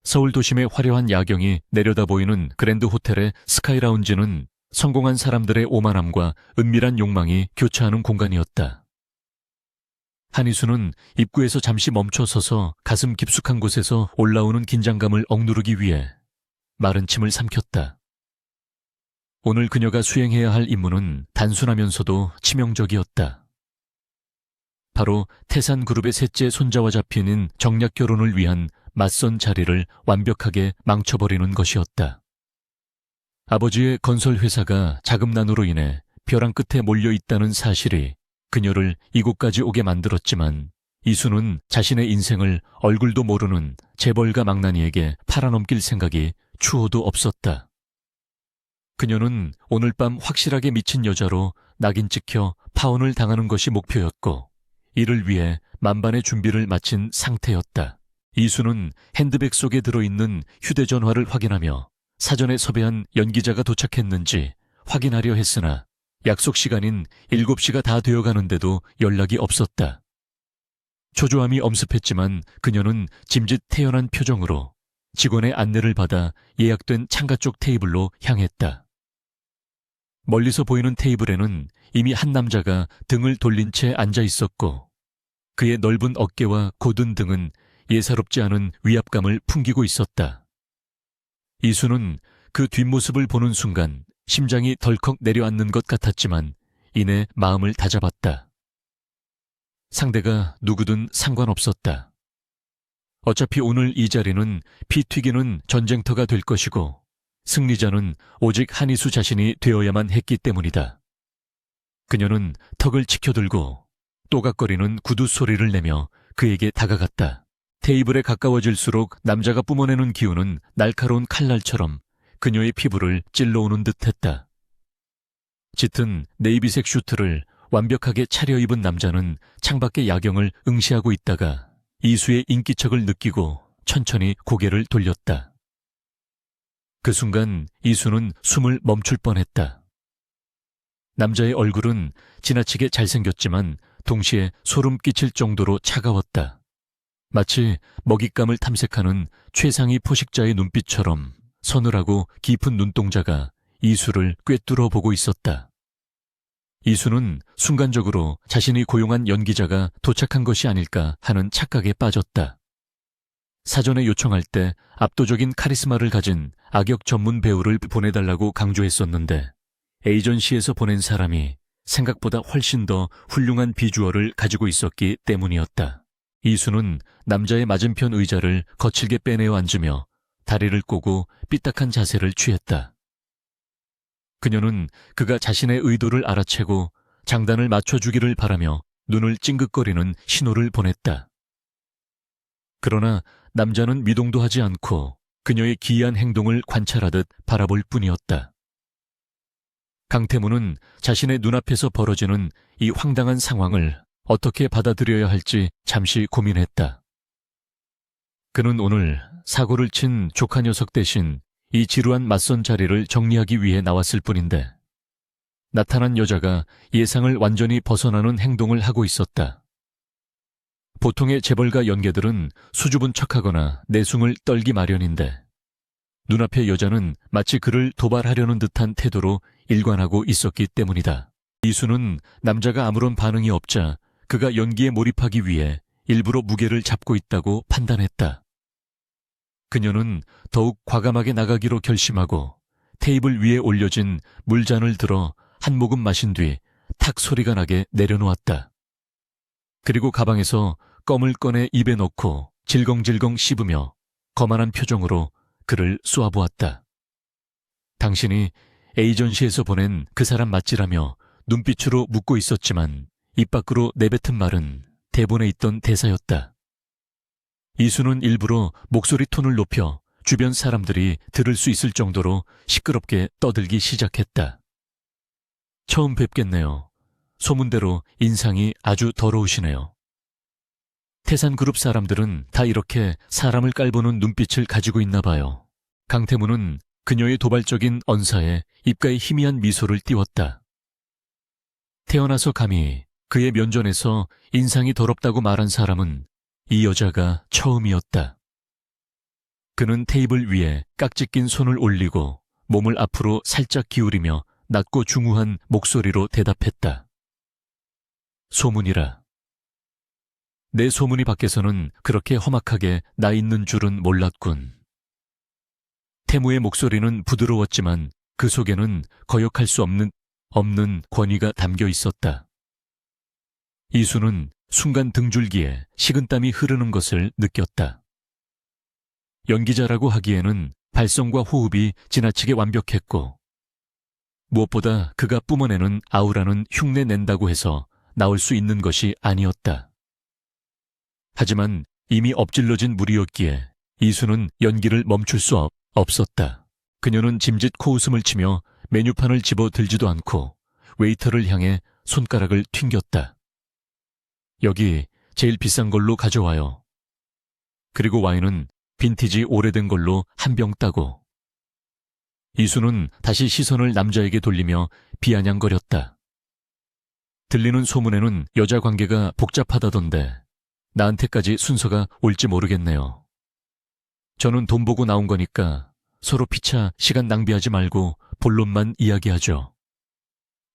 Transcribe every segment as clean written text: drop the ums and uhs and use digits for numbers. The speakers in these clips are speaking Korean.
서울 도심의 화려한 야경이 내려다 보이는 그랜드 호텔의 스카이 라운지는 성공한 사람들의 오만함과 은밀한 욕망이 교차하는 공간이었다. 한희수는 입구에서 잠시 멈춰서서 가슴 깊숙한 곳에서 올라오는 긴장감을 억누르기 위해 마른 침을 삼켰다. 오늘 그녀가 수행해야 할 임무는 단순하면서도 치명적이었다. 바로 태산그룹의 셋째 손자와 잡히는 정략 결혼을 위한 맞선 자리를 완벽하게 망쳐버리는 것이었다. 아버지의 건설회사가 자금난으로 인해 벼랑 끝에 몰려있다는 사실이 그녀를 이곳까지 오게 만들었지만 이수는 자신의 인생을 얼굴도 모르는 재벌가 망나니에게 팔아넘길 생각이 추호도 없었다. 그녀는 오늘 밤 확실하게 미친 여자로 낙인 찍혀 파혼을 당하는 것이 목표였고 이를 위해 만반의 준비를 마친 상태였다. 이수는 핸드백 속에 들어있는 휴대전화를 확인하며 사전에 섭외한 연기자가 도착했는지 확인하려 했으나 약속 시간인 7시가 다 되어가는데도 연락이 없었다. 초조함이 엄습했지만 그녀는 짐짓 태연한 표정으로 직원의 안내를 받아 예약된 창가 쪽 테이블로 향했다. 멀리서 보이는 테이블에는 이미 한 남자가 등을 돌린 채 앉아 있었고 그의 넓은 어깨와 곧은 등은 예사롭지 않은 위압감을 풍기고 있었다. 이수는 그 뒷모습을 보는 순간 심장이 덜컥 내려앉는 것 같았지만 이내 마음을 다잡았다. 상대가 누구든 상관없었다. 어차피 오늘 이 자리는 피 튀기는 전쟁터가 될 것이고 승리자는 오직 한희수 자신이 되어야만 했기 때문이다. 그녀는 턱을 치켜들고 또각거리는 구두 소리를 내며 그에게 다가갔다. 테이블에 가까워질수록 남자가 뿜어내는 기운은 날카로운 칼날처럼 그녀의 피부를 찔러오는 듯했다. 짙은 네이비색 슈트를 완벽하게 차려입은 남자는 창밖의 야경을 응시하고 있다가 이수의 인기척을 느끼고 천천히 고개를 돌렸다. 그 순간 이수는 숨을 멈출 뻔했다. 남자의 얼굴은 지나치게 잘생겼지만 동시에 소름 끼칠 정도로 차가웠다. 마치 먹잇감을 탐색하는 최상위 포식자의 눈빛처럼 서늘하고 깊은 눈동자가 이수를 꿰뚫어 보고 있었다. 이수는 순간적으로 자신이 고용한 연기자가 도착한 것이 아닐까 하는 착각에 빠졌다. 사전에 요청할 때 압도적인 카리스마를 가진 악역 전문 배우를 보내달라고 강조했었는데 에이전시에서 보낸 사람이 생각보다 훨씬 더 훌륭한 비주얼을 가지고 있었기 때문이었다. 이수는 남자의 맞은편 의자를 거칠게 빼내어 앉으며 다리를 꼬고 삐딱한 자세를 취했다. 그녀는 그가 자신의 의도를 알아채고 장단을 맞춰주기를 바라며 눈을 찡긋거리는 신호를 보냈다. 그러나 남자는 미동도 하지 않고 그녀의 기이한 행동을 관찰하듯 바라볼 뿐이었다. 강태무는 자신의 눈앞에서 벌어지는 이 황당한 상황을 어떻게 받아들여야 할지 잠시 고민했다. 그는 오늘 사고를 친 조카 녀석 대신 이 지루한 맞선 자리를 정리하기 위해 나왔을 뿐인데 나타난 여자가 예상을 완전히 벗어나는 행동을 하고 있었다. 보통의 재벌가 연계들은 수줍은 척하거나 내숭을 떨기 마련인데 눈앞의 여자는 마치 그를 도발하려는 듯한 태도로 일관하고 있었기 때문이다. 이수는 남자가 아무런 반응이 없자 그가 연기에 몰입하기 위해 일부러 무게를 잡고 있다고 판단했다. 그녀는 더욱 과감하게 나가기로 결심하고 테이블 위에 올려진 물잔을 들어 한 모금 마신 뒤 탁 소리가 나게 내려놓았다. 그리고 가방에서 껌을 꺼내 입에 넣고 질겅질겅 씹으며 거만한 표정으로 그를 쏘아보았다. 당신이 에이전시에서 보낸 그 사람 맞지라며 눈빛으로 묻고 있었지만 입 밖으로 내뱉은 말은 대본에 있던 대사였다. 이수는 일부러 목소리 톤을 높여 주변 사람들이 들을 수 있을 정도로 시끄럽게 떠들기 시작했다. 처음 뵙겠네요. 소문대로 인상이 아주 더러우시네요. 태산그룹 사람들은 다 이렇게 사람을 깔보는 눈빛을 가지고 있나 봐요. 강태무는 그녀의 도발적인 언사에 입가에 희미한 미소를 띄웠다. 태어나서 감히 그의 면전에서 인상이 더럽다고 말한 사람은 이 여자가 처음이었다. 그는 테이블 위에 깍지 낀 손을 올리고 몸을 앞으로 살짝 기울이며 낮고 중후한 목소리로 대답했다. 소문이라. 내 소문이 밖에서는 그렇게 험악하게 나 있는 줄은 몰랐군. 태무의 목소리는 부드러웠지만 그 속에는 거역할 수 없는 권위가 담겨 있었다. 이수는 순간 등줄기에 식은땀이 흐르는 것을 느꼈다. 연기자라고 하기에는 발성과 호흡이 지나치게 완벽했고 무엇보다 그가 뿜어내는 아우라는 흉내 낸다고 해서 나올 수 있는 것이 아니었다. 하지만 이미 엎질러진 물이었기에 이수는 연기를 멈출 수 없었다. 그녀는 짐짓 코웃음을 치며 메뉴판을 집어 들지도 않고 웨이터를 향해 손가락을 튕겼다. 여기 제일 비싼 걸로 가져와요. 그리고 와인은 빈티지 오래된 걸로 한 병 따고. 이수는 다시 시선을 남자에게 돌리며 비아냥거렸다. 들리는 소문에는 여자 관계가 복잡하다던데 나한테까지 순서가 올지 모르겠네요. 저는 돈 보고 나온 거니까 서로 피차 시간 낭비하지 말고 본론만 이야기하죠.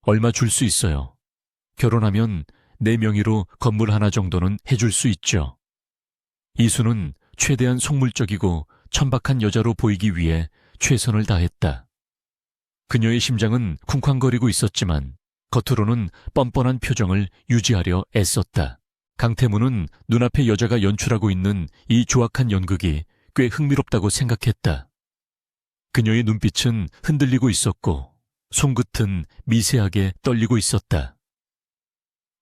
얼마 줄 수 있어요. 결혼하면 내 명의로 건물 하나 정도는 해줄 수 있죠. 이수는 최대한 속물적이고 천박한 여자로 보이기 위해 최선을 다했다. 그녀의 심장은 쿵쾅거리고 있었지만 겉으로는 뻔뻔한 표정을 유지하려 애썼다. 강태무는 눈앞에 여자가 연출하고 있는 이 조악한 연극이 꽤 흥미롭다고 생각했다. 그녀의 눈빛은 흔들리고 있었고 손끝은 미세하게 떨리고 있었다.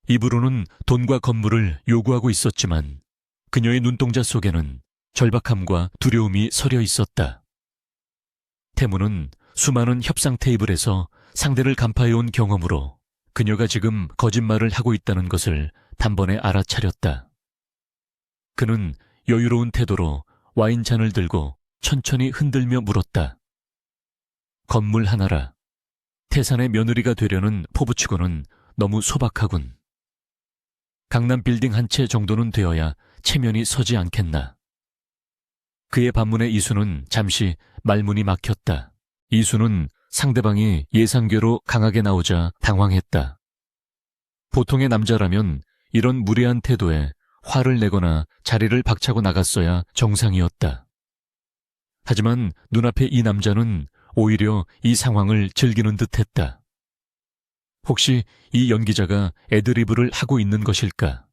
입으로는 돈과 건물을 요구하고 있었지만 그녀의 눈동자 속에는 절박함과 두려움이 서려 있었다. 태무는 수많은 협상 테이블에서 상대를 간파해온 경험으로 그녀가 지금 거짓말을 하고 있다는 것을 단번에 알아차렸다. 그는 여유로운 태도로 와인잔을 들고 천천히 흔들며 물었다. 건물 하나라. 태산의 며느리가 되려는 포부치고는 너무 소박하군. 강남 빌딩 한 채 정도는 되어야 체면이 서지 않겠나. 그의 반문에 이수는 잠시 말문이 막혔다. 이수는 상대방이 예상외로 강하게 나오자 당황했다. 보통의 남자라면 이런 무례한 태도에 화를 내거나 자리를 박차고 나갔어야 정상이었다. 하지만 눈앞의 이 남자는 오히려 이 상황을 즐기는 듯했다. 혹시 이 연기자가 애드리브를 하고 있는 것일까?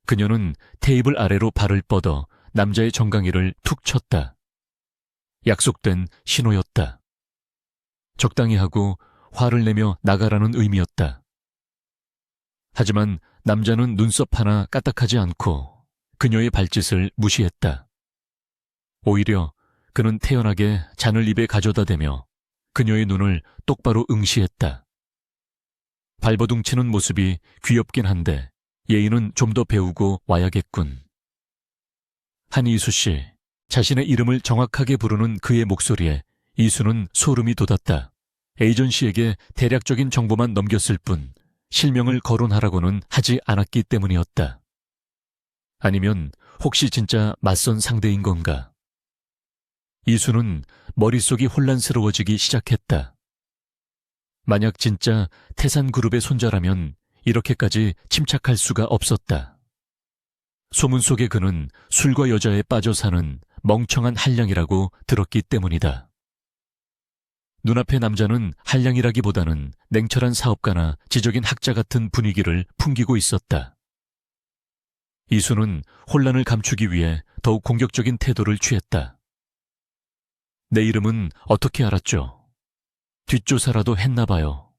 그녀는 테이블 아래로 발을 뻗어 남자의 정강이를 툭 쳤다. 약속된 신호였다. 적당히 하고 화를 내며 나가라는 의미였다. 하지만 남자는 눈썹 하나 까딱하지 않고 그녀의 발짓을 무시했다. 오히려 그는 태연하게 잔을 입에 가져다 대며 그녀의 눈을 똑바로 응시했다. 발버둥치는 모습이 귀엽긴 한데 예의는 좀 더 배우고 와야겠군. 한이수 씨, 자신의 이름을 정확하게 부르는 그의 목소리에 이수는 소름이 돋았다. 에이전시에게 대략적인 정보만 넘겼을 뿐 실명을 거론하라고는 하지 않았기 때문이었다. 아니면 혹시 진짜 맞선 상대인 건가? 이수는 머릿속이 혼란스러워지기 시작했다. 만약 진짜 태산그룹의 손자라면 이렇게까지 침착할 수가 없었다. 소문 속에 그는 술과 여자에 빠져 사는 멍청한 한량이라고 들었기 때문이다. 눈앞의 남자는 한량이라기보다는 냉철한 사업가나 지적인 학자 같은 분위기를 풍기고 있었다. 이수는 혼란을 감추기 위해 더욱 공격적인 태도를 취했다. 내 이름은 어떻게 알았죠? 뒷조사라도 했나 봐요.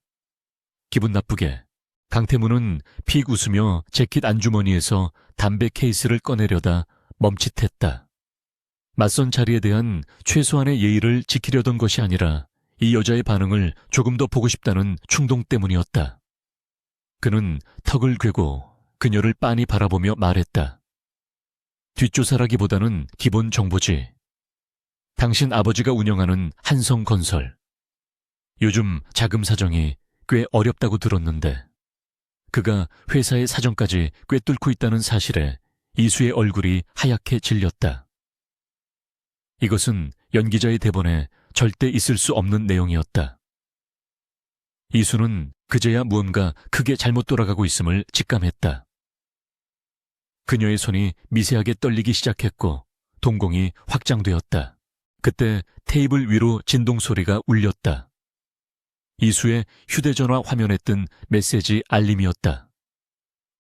기분 나쁘게 강태무는 픽 웃으며 재킷 안주머니에서 담배 케이스를 꺼내려다 멈칫했다. 맞선 자리에 대한 최소한의 예의를 지키려던 것이 아니라 이 여자의 반응을 조금 더 보고 싶다는 충동 때문이었다. 그는 턱을 꿰고 그녀를 빤히 바라보며 말했다. 뒷조사라기보다는 기본 정보지. 당신 아버지가 운영하는 한성건설. 요즘 자금 사정이 꽤 어렵다고 들었는데 그가 회사의 사정까지 꿰뚫고 있다는 사실에 이수의 얼굴이 하얗게 질렸다. 이것은 연기자의 대본에 절대 있을 수 없는 내용이었다. 이수는 그제야 무언가 크게 잘못 돌아가고 있음을 직감했다. 그녀의 손이 미세하게 떨리기 시작했고 동공이 확장되었다. 그때 테이블 위로 진동 소리가 울렸다. 이수의 휴대전화 화면에 뜬 메시지 알림이었다.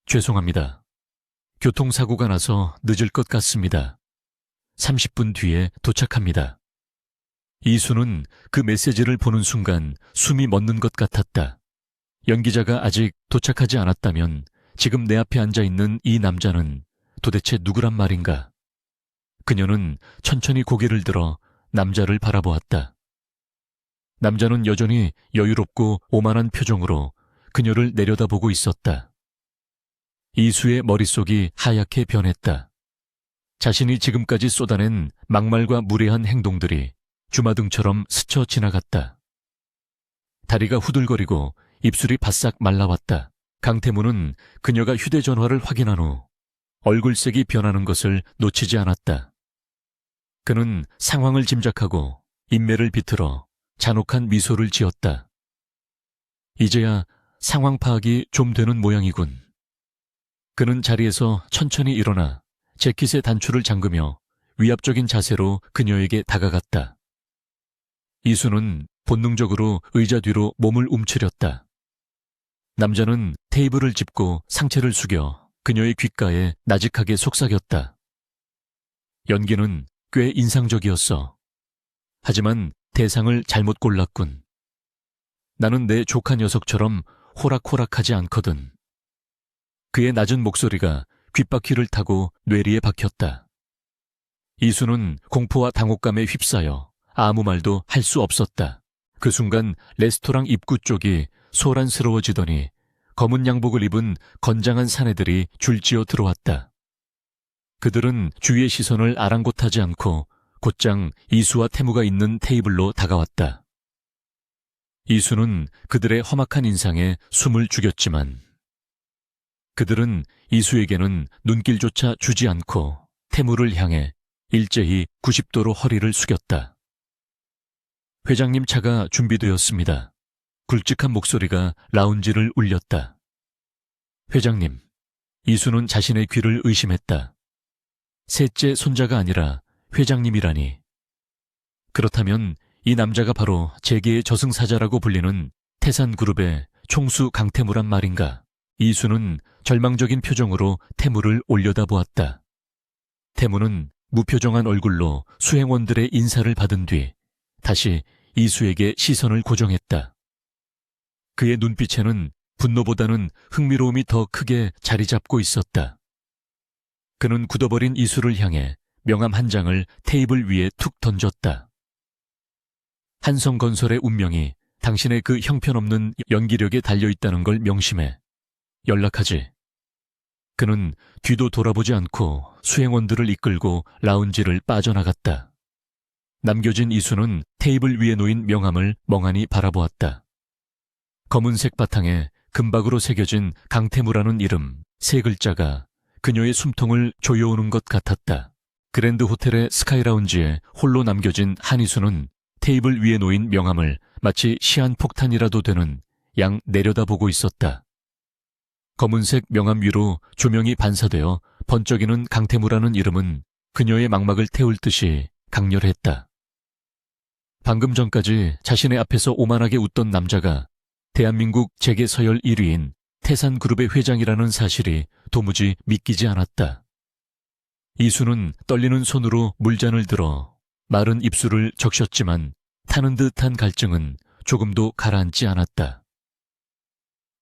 죄송합니다. 교통사고가 나서 늦을 것 같습니다. 30분 뒤에 도착합니다. 이수는 그 메시지를 보는 순간 숨이 멎는 것 같았다. 연기자가 아직 도착하지 않았다면 지금 내 앞에 앉아있는 이 남자는 도대체 누구란 말인가? 그녀는 천천히 고개를 들어 남자를 바라보았다. 남자는 여전히 여유롭고 오만한 표정으로 그녀를 내려다보고 있었다. 이수의 머릿속이 하얗게 변했다. 자신이 지금까지 쏟아낸 막말과 무례한 행동들이 주마등처럼 스쳐 지나갔다. 다리가 후들거리고 입술이 바싹 말라왔다. 강태무는 그녀가 휴대전화를 확인한 후 얼굴색이 변하는 것을 놓치지 않았다. 그는 상황을 짐작하고 인매를 비틀어 잔혹한 미소를 지었다. 이제야 상황 파악이 좀 되는 모양이군. 그는 자리에서 천천히 일어나 재킷의 단추를 잠그며 위압적인 자세로 그녀에게 다가갔다. 이수는 본능적으로 의자 뒤로 몸을 움츠렸다. 남자는 테이블을 짚고 상체를 숙여 그녀의 귓가에 나직하게 속삭였다. 연기는 꽤 인상적이었어. 하지만 대상을 잘못 골랐군. 나는 내 조카 녀석처럼 호락호락하지 않거든. 그의 낮은 목소리가 귓바퀴를 타고 뇌리에 박혔다. 이수는 공포와 당혹감에 휩싸여 아무 말도 할 수 없었다. 그 순간 레스토랑 입구 쪽이 소란스러워지더니 검은 양복을 입은 건장한 사내들이 줄지어 들어왔다. 그들은 주위의 시선을 아랑곳하지 않고 곧장 이수와 태무가 있는 테이블로 다가왔다. 이수는 그들의 험악한 인상에 숨을 죽였지만 그들은 이수에게는 눈길조차 주지 않고 태무를 향해 일제히 90도로 허리를 숙였다. 회장님 차가 준비되었습니다. 굵직한 목소리가 라운지를 울렸다. 회장님, 이수는 자신의 귀를 의심했다. 셋째 손자가 아니라 회장님이라니. 그렇다면 이 남자가 바로 재계의 저승사자라고 불리는 태산그룹의 총수 강태무란 말인가. 이수는 절망적인 표정으로 태무를 올려다보았다. 태무는 무표정한 얼굴로 수행원들의 인사를 받은 뒤 다시 이수에게 시선을 고정했다. 그의 눈빛에는 분노보다는 흥미로움이 더 크게 자리 잡고 있었다. 그는 굳어버린 이수를 향해 명함 한 장을 테이블 위에 툭 던졌다. 한성건설의 운명이 당신의 그 형편없는 연기력에 달려있다는 걸 명심해. 연락하지. 그는 뒤도 돌아보지 않고 수행원들을 이끌고 라운지를 빠져나갔다. 남겨진 이수는 테이블 위에 놓인 명함을 멍하니 바라보았다. 검은색 바탕에 금박으로 새겨진 강태무라는 이름, 세 글자가 그녀의 숨통을 조여오는 것 같았다. 그랜드 호텔의 스카이라운지에 홀로 남겨진 한이수는 테이블 위에 놓인 명함을 마치 시한폭탄이라도 되는 양 내려다보고 있었다. 검은색 명함 위로 조명이 반사되어 번쩍이는 강태무라는 이름은 그녀의 망막을 태울 듯이 강렬했다. 방금 전까지 자신의 앞에서 오만하게 웃던 남자가 대한민국 재계 서열 1위인 태산그룹의 회장이라는 사실이 도무지 믿기지 않았다. 이수는 떨리는 손으로 물잔을 들어 마른 입술을 적셨지만 타는 듯한 갈증은 조금도 가라앉지 않았다.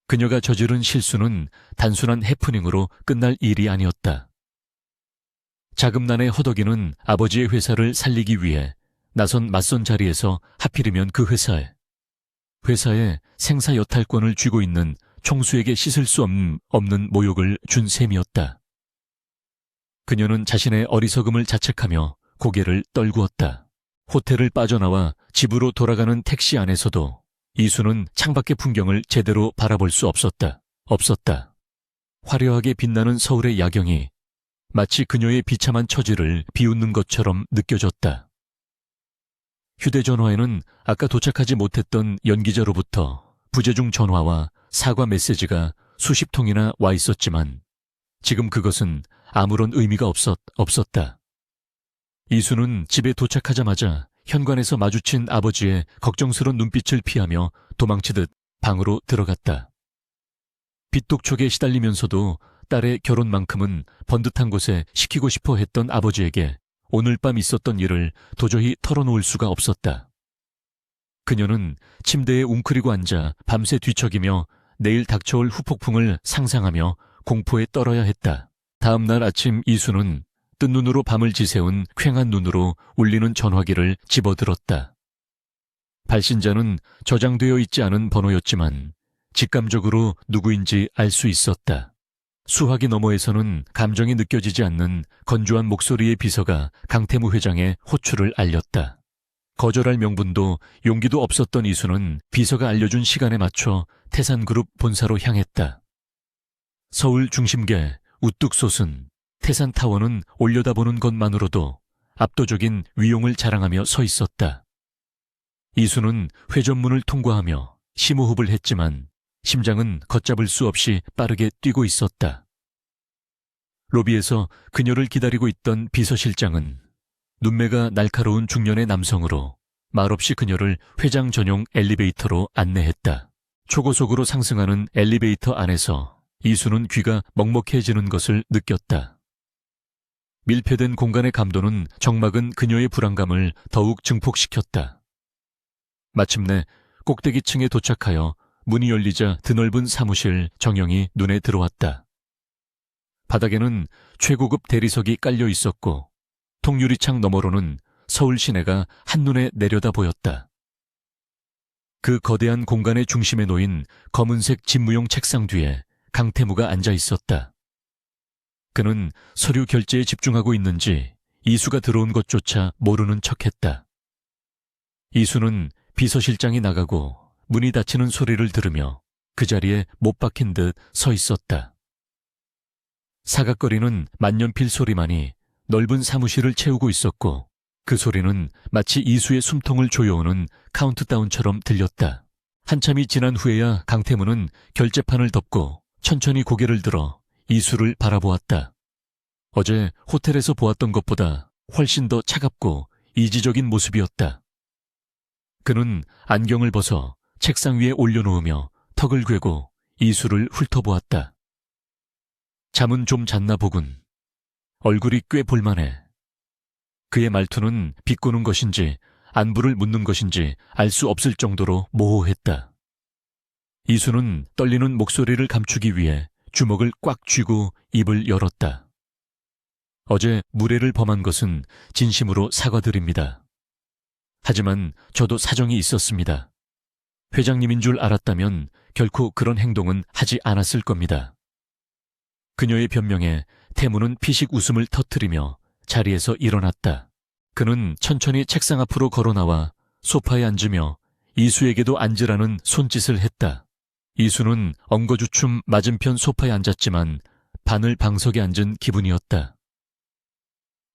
그녀가 저지른 실수는 단순한 해프닝으로 끝날 일이 아니었다. 자금난의 허덕이는 아버지의 회사를 살리기 위해 나선 맞선 자리에서 하필이면 그 회사에 생사 여탈권을 쥐고 있는 총수에게 씻을 수 없는 모욕을 준 셈이었다. 그녀는 자신의 어리석음을 자책하며 고개를 떨구었다. 호텔을 빠져나와 집으로 돌아가는 택시 안에서도 이수는 창밖의 풍경을 제대로 바라볼 수 없었다. 화려하게 빛나는 서울의 야경이 마치 그녀의 비참한 처지를 비웃는 것처럼 느껴졌다. 휴대전화에는 아까 도착하지 못했던 연기자로부터 부재중 전화와 사과 메시지가 수십 통이나 와 있었지만 지금 그것은 아무런 의미가 없었다. 이수는 집에 도착하자마자 현관에서 마주친 아버지의 걱정스러운 눈빛을 피하며 도망치듯 방으로 들어갔다. 빚독촉에 시달리면서도 딸의 결혼만큼은 번듯한 곳에 시키고 싶어 했던 아버지에게 오늘 밤 있었던 일을 도저히 털어놓을 수가 없었다. 그녀는 침대에 웅크리고 앉아 밤새 뒤척이며 내일 닥쳐올 후폭풍을 상상하며 공포에 떨어야 했다. 다음 날 아침 이수는 뜬 눈으로 밤을 지새운 퀭한 눈으로 울리는 전화기를 집어들었다. 발신자는 저장되어 있지 않은 번호였지만 직감적으로 누구인지 알 수 있었다. 수화기 너머에서는 감정이 느껴지지 않는 건조한 목소리의 비서가 강태무 회장의 호출을 알렸다. 거절할 명분도 용기도 없었던 이수는 비서가 알려준 시간에 맞춰 태산그룹 본사로 향했다. 서울 중심계 우뚝 솟은 태산타워는 올려다보는 것만으로도 압도적인 위용을 자랑하며 서 있었다. 이수는 회전문을 통과하며 심호흡을 했지만 심장은 걷잡을 수 없이 빠르게 뛰고 있었다. 로비에서 그녀를 기다리고 있던 비서실장은 눈매가 날카로운 중년의 남성으로 말없이 그녀를 회장 전용 엘리베이터로 안내했다. 초고속으로 상승하는 엘리베이터 안에서 이수는 귀가 먹먹해지는 것을 느꼈다. 밀폐된 공간의 감도는 적막은 그녀의 불안감을 더욱 증폭시켰다. 마침내 꼭대기층에 도착하여 문이 열리자 드넓은 사무실 정형이 눈에 들어왔다. 바닥에는 최고급 대리석이 깔려 있었고 통유리창 너머로는 서울 시내가 한눈에 내려다 보였다. 그 거대한 공간의 중심에 놓인 검은색 집무용 책상 뒤에 강태무가 앉아 있었다. 그는 서류 결제에 집중하고 있는지 이수가 들어온 것조차 모르는 척했다. 이수는 비서실장이 나가고 문이 닫히는 소리를 들으며 그 자리에 못 박힌 듯 서 있었다. 사각거리는 만년필 소리만이 넓은 사무실을 채우고 있었고 그 소리는 마치 이수의 숨통을 조여오는 카운트다운처럼 들렸다. 한참이 지난 후에야 강태무는 결제판을 덮고 천천히 고개를 들어 이수를 바라보았다. 어제 호텔에서 보았던 것보다 훨씬 더 차갑고 이지적인 모습이었다. 그는 안경을 벗어 책상 위에 올려놓으며 턱을 괴고 이수를 훑어보았다. 잠은 좀 잤나 보군. 얼굴이 꽤 볼만해. 그의 말투는 비꼬는 것인지 안부를 묻는 것인지 알 수 없을 정도로 모호했다. 이수는 떨리는 목소리를 감추기 위해 주먹을 꽉 쥐고 입을 열었다. 어제 무례를 범한 것은 진심으로 사과드립니다. 하지만 저도 사정이 있었습니다. 회장님인 줄 알았다면 결코 그런 행동은 하지 않았을 겁니다. 그녀의 변명에 태무는 피식 웃음을 터뜨리며 자리에서 일어났다. 그는 천천히 책상 앞으로 걸어나와 소파에 앉으며 이수에게도 앉으라는 손짓을 했다. 이수는 엉거주춤 맞은편 소파에 앉았지만 바늘 방석에 앉은 기분이었다.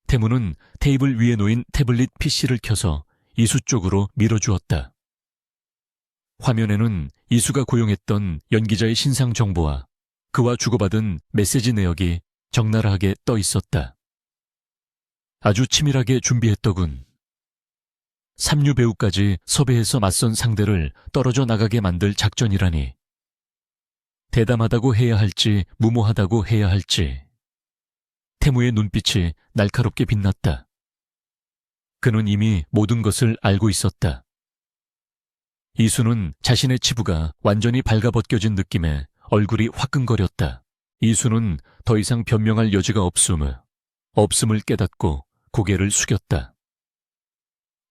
태무는 테이블 위에 놓인 태블릿 PC를 켜서 이수 쪽으로 밀어주었다. 화면에는 이수가 고용했던 연기자의 신상 정보와 그와 주고받은 메시지 내역이 적나라하게 떠 있었다. 아주 치밀하게 준비했더군. 삼류 배우까지 섭외해서 맞선 상대를 떨어져 나가게 만들 작전이라니. 대담하다고 해야 할지 무모하다고 해야 할지. 태무의 눈빛이 날카롭게 빛났다. 그는 이미 모든 것을 알고 있었다. 이수는 자신의 치부가 완전히 발가벗겨진 느낌에 얼굴이 화끈거렸다. 이수는 더 이상 변명할 여지가 없음을 깨닫고 고개를 숙였다.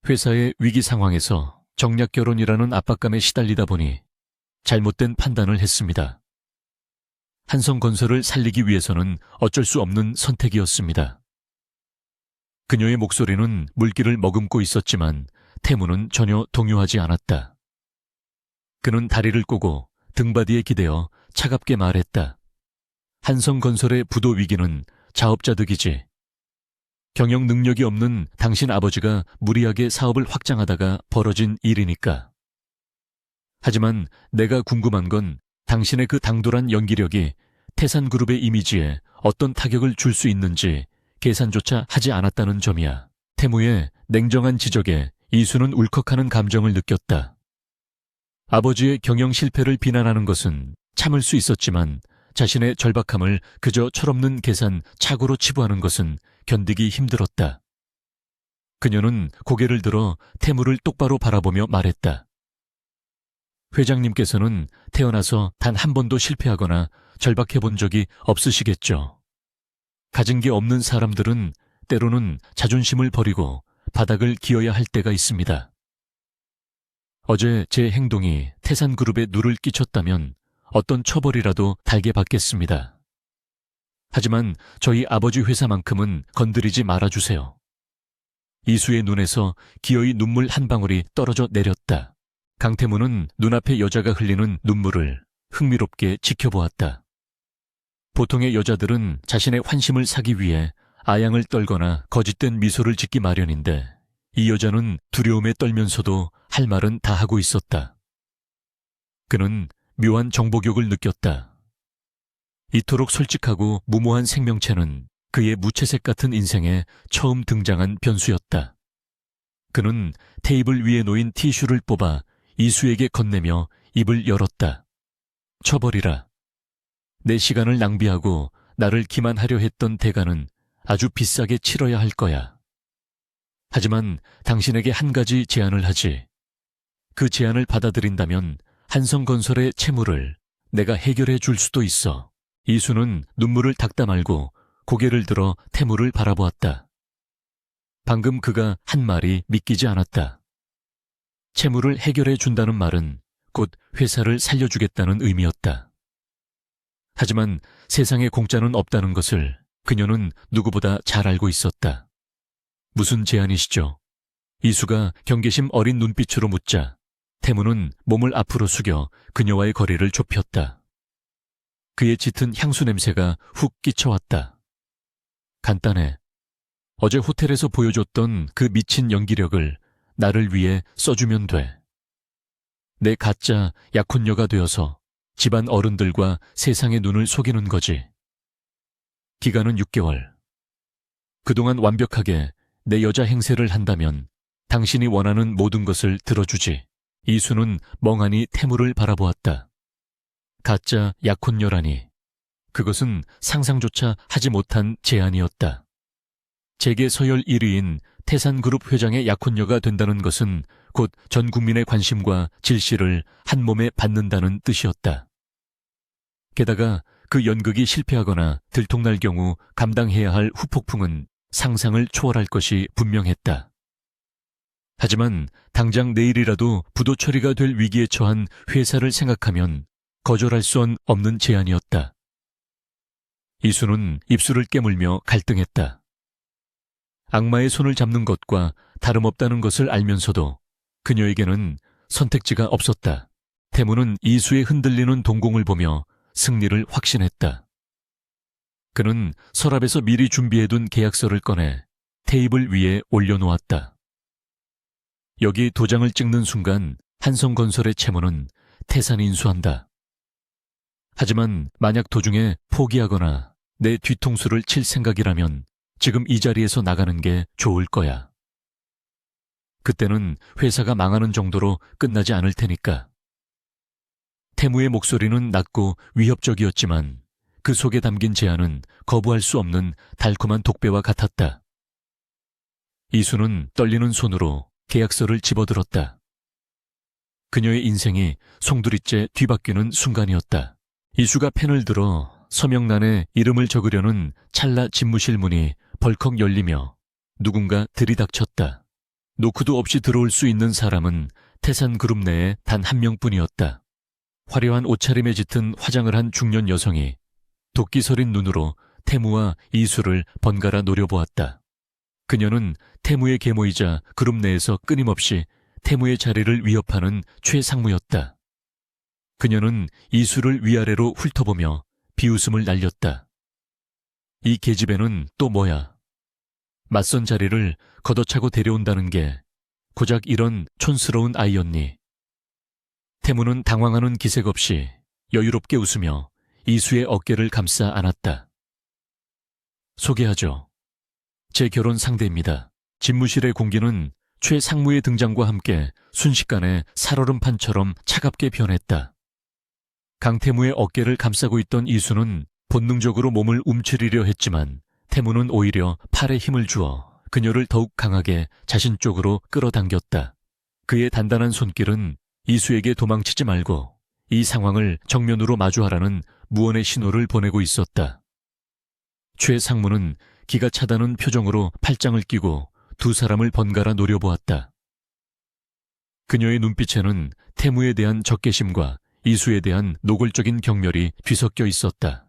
회사의 위기 상황에서 정략 결혼이라는 압박감에 시달리다 보니 잘못된 판단을 했습니다. 한성건설을 살리기 위해서는 어쩔 수 없는 선택이었습니다. 그녀의 목소리는 물기를 머금고 있었지만 태무는 전혀 동요하지 않았다. 그는 다리를 꼬고 등받이에 기대어 차갑게 말했다. 한성건설의 부도 위기는 자업자득이지. 경영 능력이 없는 당신 아버지가 무리하게 사업을 확장하다가 벌어진 일이니까. 하지만 내가 궁금한 건 당신의 그 당돌한 연기력이 태산그룹의 이미지에 어떤 타격을 줄 수 있는지 계산조차 하지 않았다는 점이야. 태무의 냉정한 지적에 이수는 울컥하는 감정을 느꼈다. 아버지의 경영 실패를 비난하는 것은 참을 수 있었지만 자신의 절박함을 그저 철없는 계산 착오로 치부하는 것은 견디기 힘들었다. 그녀는 고개를 들어 태무를 똑바로 바라보며 말했다. 회장님께서는 태어나서 단 한 번도 실패하거나 절박해 본 적이 없으시겠죠. 가진 게 없는 사람들은 때로는 자존심을 버리고 바닥을 기어야 할 때가 있습니다. 어제 제 행동이 태산그룹에 누를 끼쳤다면 어떤 처벌이라도 달게 받겠습니다. 하지만 저희 아버지 회사만큼은 건드리지 말아주세요. 이수의 눈에서 기어이 눈물 한 방울이 떨어져 내렸다. 강태무는 눈앞에 여자가 흘리는 눈물을 흥미롭게 지켜보았다. 보통의 여자들은 자신의 환심을 사기 위해 아양을 떨거나 거짓된 미소를 짓기 마련인데 이 여자는 두려움에 떨면서도 할 말은 다 하고 있었다. 그는 묘한 정복욕을 느꼈다. 이토록 솔직하고 무모한 생명체는 그의 무채색 같은 인생에 처음 등장한 변수였다. 그는 테이블 위에 놓인 티슈를 뽑아 이수에게 건네며 입을 열었다. 쳐버리라. 내 시간을 낭비하고 나를 기만하려 했던 대가는 아주 비싸게 치러야 할 거야. 하지만 당신에게 한 가지 제안을 하지. 그 제안을 받아들인다면 한성건설의 채무를 내가 해결해 줄 수도 있어. 이수는 눈물을 닦다 말고 고개를 들어 태무를 바라보았다. 방금 그가 한 말이 믿기지 않았다. 채무를 해결해 준다는 말은 곧 회사를 살려주겠다는 의미였다. 하지만 세상에 공짜는 없다는 것을 그녀는 누구보다 잘 알고 있었다. 무슨 제안이시죠? 이수가 경계심 어린 눈빛으로 묻자 태무는 몸을 앞으로 숙여 그녀와의 거리를 좁혔다. 그의 짙은 향수 냄새가 훅 끼쳐왔다. 간단해. 어제 호텔에서 보여줬던 그 미친 연기력을 나를 위해 써주면 돼. 내 가짜 약혼녀가 되어서 집안 어른들과 세상의 눈을 속이는 거지. 기간은 6개월. 그동안 완벽하게 내 여자 행세를 한다면 당신이 원하는 모든 것을 들어주지. 이수는 멍하니 태무를 바라보았다. 가짜 약혼녀라니. 그것은 상상조차 하지 못한 제안이었다. 재계 서열 1위인 태산그룹 회장의 약혼녀가 된다는 것은 곧 전 국민의 관심과 질시를 한 몸에 받는다는 뜻이었다. 게다가 그 연극이 실패하거나 들통날 경우 감당해야 할 후폭풍은 상상을 초월할 것이 분명했다. 하지만 당장 내일이라도 부도 처리가 될 위기에 처한 회사를 생각하면 거절할 수 없는 제안이었다. 이수는 입술을 깨물며 갈등했다. 악마의 손을 잡는 것과 다름없다는 것을 알면서도 그녀에게는 선택지가 없었다. 태무는 이수의 흔들리는 동공을 보며 승리를 확신했다. 그는 서랍에서 미리 준비해둔 계약서를 꺼내 테이블 위에 올려놓았다. 여기 도장을 찍는 순간 한성건설의 채무는 태산인수한다. 하지만 만약 도중에 포기하거나 내 뒤통수를 칠 생각이라면 지금 이 자리에서 나가는 게 좋을 거야. 그때는 회사가 망하는 정도로 끝나지 않을 테니까. 태무의 목소리는 낮고 위협적이었지만 그 속에 담긴 제안은 거부할 수 없는 달콤한 독배와 같았다. 이수는 떨리는 손으로 계약서를 집어들었다. 그녀의 인생이 송두리째 뒤바뀌는 순간이었다. 이수가 펜을 들어 서명란에 이름을 적으려는 찰나 집무실 문이 벌컥 열리며 누군가 들이닥쳤다. 노크도 없이 들어올 수 있는 사람은 태산그룹 내에 단 한 명뿐이었다. 화려한 옷차림에 짙은 화장을 한 중년 여성이 도끼 서린 눈으로 태무와 이수를 번갈아 노려보았다. 그녀는 태무의 계모이자 그룹 내에서 끊임없이 태무의 자리를 위협하는 최상무였다. 그녀는 이수를 위아래로 훑어보며 비웃음을 날렸다. 이 계집애는 또 뭐야? 맞선 자리를 걷어차고 데려온다는 게 고작 이런 촌스러운 아이였니? 태무는 당황하는 기색 없이 여유롭게 웃으며 이수의 어깨를 감싸 안았다. 소개하죠. 제 결혼 상대입니다. 집무실의 공기는 최 상무의 등장과 함께 순식간에 살얼음판처럼 차갑게 변했다. 강태무의 어깨를 감싸고 있던 이수는 본능적으로 몸을 움츠리려 했지만 태무는 오히려 팔에 힘을 주어 그녀를 더욱 강하게 자신 쪽으로 끌어당겼다. 그의 단단한 손길은 이수에게 도망치지 말고 이 상황을 정면으로 마주하라는 무언의 신호를 보내고 있었다. 최 상무는 기가 차다는 표정으로 팔짱을 끼고 두 사람을 번갈아 노려보았다. 그녀의 눈빛에는 태무에 대한 적개심과 이수에 대한 노골적인 경멸이 뒤섞여 있었다.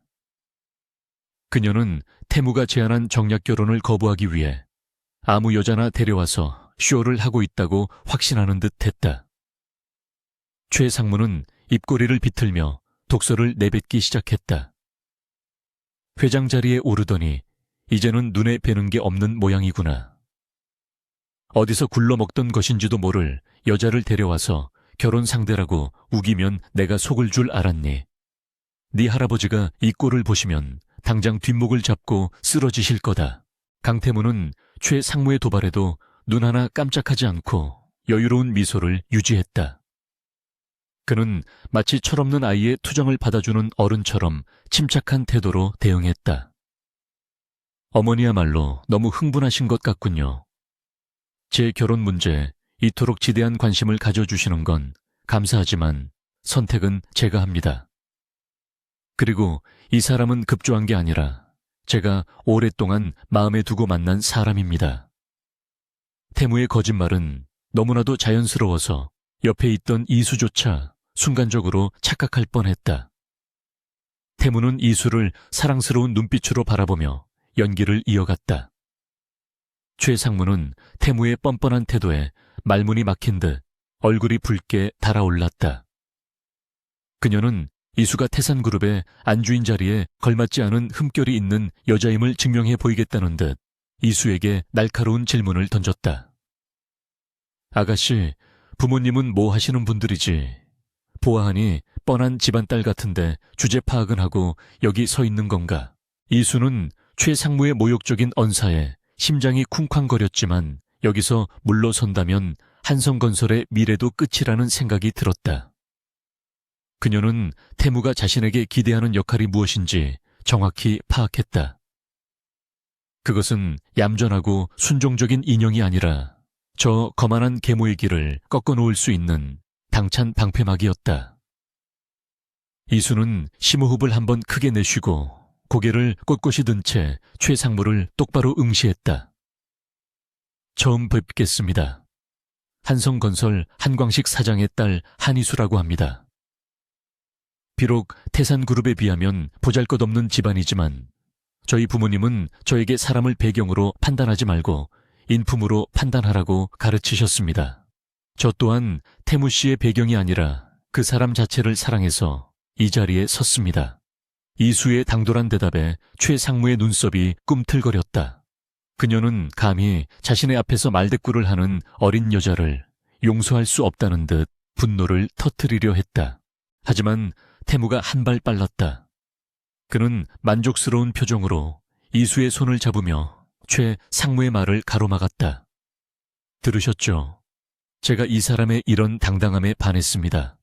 그녀는 태무가 제안한 정략 결혼을 거부하기 위해 아무 여자나 데려와서 쇼를 하고 있다고 확신하는 듯 했다. 최 상무는 입꼬리를 비틀며 독서를 내뱉기 시작했다. 회장 자리에 오르더니 이제는 눈에 뵈는 게 없는 모양이구나. 어디서 굴러먹던 것인지도 모를 여자를 데려와서 결혼 상대라고 우기면 내가 속을 줄 알았니? 네 할아버지가 이 꼴을 보시면 당장 뒷목을 잡고 쓰러지실 거다. 강태무는 최 상무의 도발에도 눈 하나 깜짝하지 않고 여유로운 미소를 유지했다. 그는 마치 철없는 아이의 투정을 받아주는 어른처럼 침착한 태도로 대응했다. 어머니야말로 너무 흥분하신 것 같군요. 제 결혼 문제에 이토록 지대한 관심을 가져주시는 건 감사하지만 선택은 제가 합니다. 그리고 이 사람은 급조한 게 아니라 제가 오랫동안 마음에 두고 만난 사람입니다. 태무의 거짓말은 너무나도 자연스러워서 옆에 있던 이수조차 순간적으로 착각할 뻔했다. 태무는 이수를 사랑스러운 눈빛으로 바라보며 연기를 이어갔다. 최 상무는 태무의 뻔뻔한 태도에 말문이 막힌 듯 얼굴이 붉게 달아올랐다. 그녀는 이수가 태산그룹의 안주인 자리에 걸맞지 않은 흠결이 있는 여자임을 증명해 보이겠다는 듯 이수에게 날카로운 질문을 던졌다. 아가씨, 부모님은 뭐 하시는 분들이지? 보아하니 뻔한 집안딸 같은데 주제 파악은 하고 여기 서 있는 건가? 이수는 최 상무의 모욕적인 언사에 심장이 쿵쾅거렸지만 여기서 물러선다면 한성건설의 미래도 끝이라는 생각이 들었다. 그녀는 태무가 자신에게 기대하는 역할이 무엇인지 정확히 파악했다. 그것은 얌전하고 순종적인 인형이 아니라 저 거만한 계모의 길을 꺾어놓을 수 있는 당찬 방패막이었다. 이수는 심호흡을 한번 크게 내쉬고 고개를 꼿꼿이 든 채 최 상무를 똑바로 응시했다. 처음 뵙겠습니다. 한성건설 한광식 사장의 딸 한이수라고 합니다. 비록 태산그룹에 비하면 보잘것없는 집안이지만 저희 부모님은 저에게 사람을 배경으로 판단하지 말고 인품으로 판단하라고 가르치셨습니다. 저 또한 태무 씨의 배경이 아니라 그 사람 자체를 사랑해서 이 자리에 섰습니다. 이수의 당돌한 대답에 최 상무의 눈썹이 꿈틀거렸다. 그녀는 감히 자신의 앞에서 말대꾸를 하는 어린 여자를 용서할 수 없다는 듯 분노를 터뜨리려 했다. 하지만 태무가 한 발 빨랐다. 그는 만족스러운 표정으로 이수의 손을 잡으며 최 상무의 말을 가로막았다. 들으셨죠? 제가 이 사람의 이런 당당함에 반했습니다.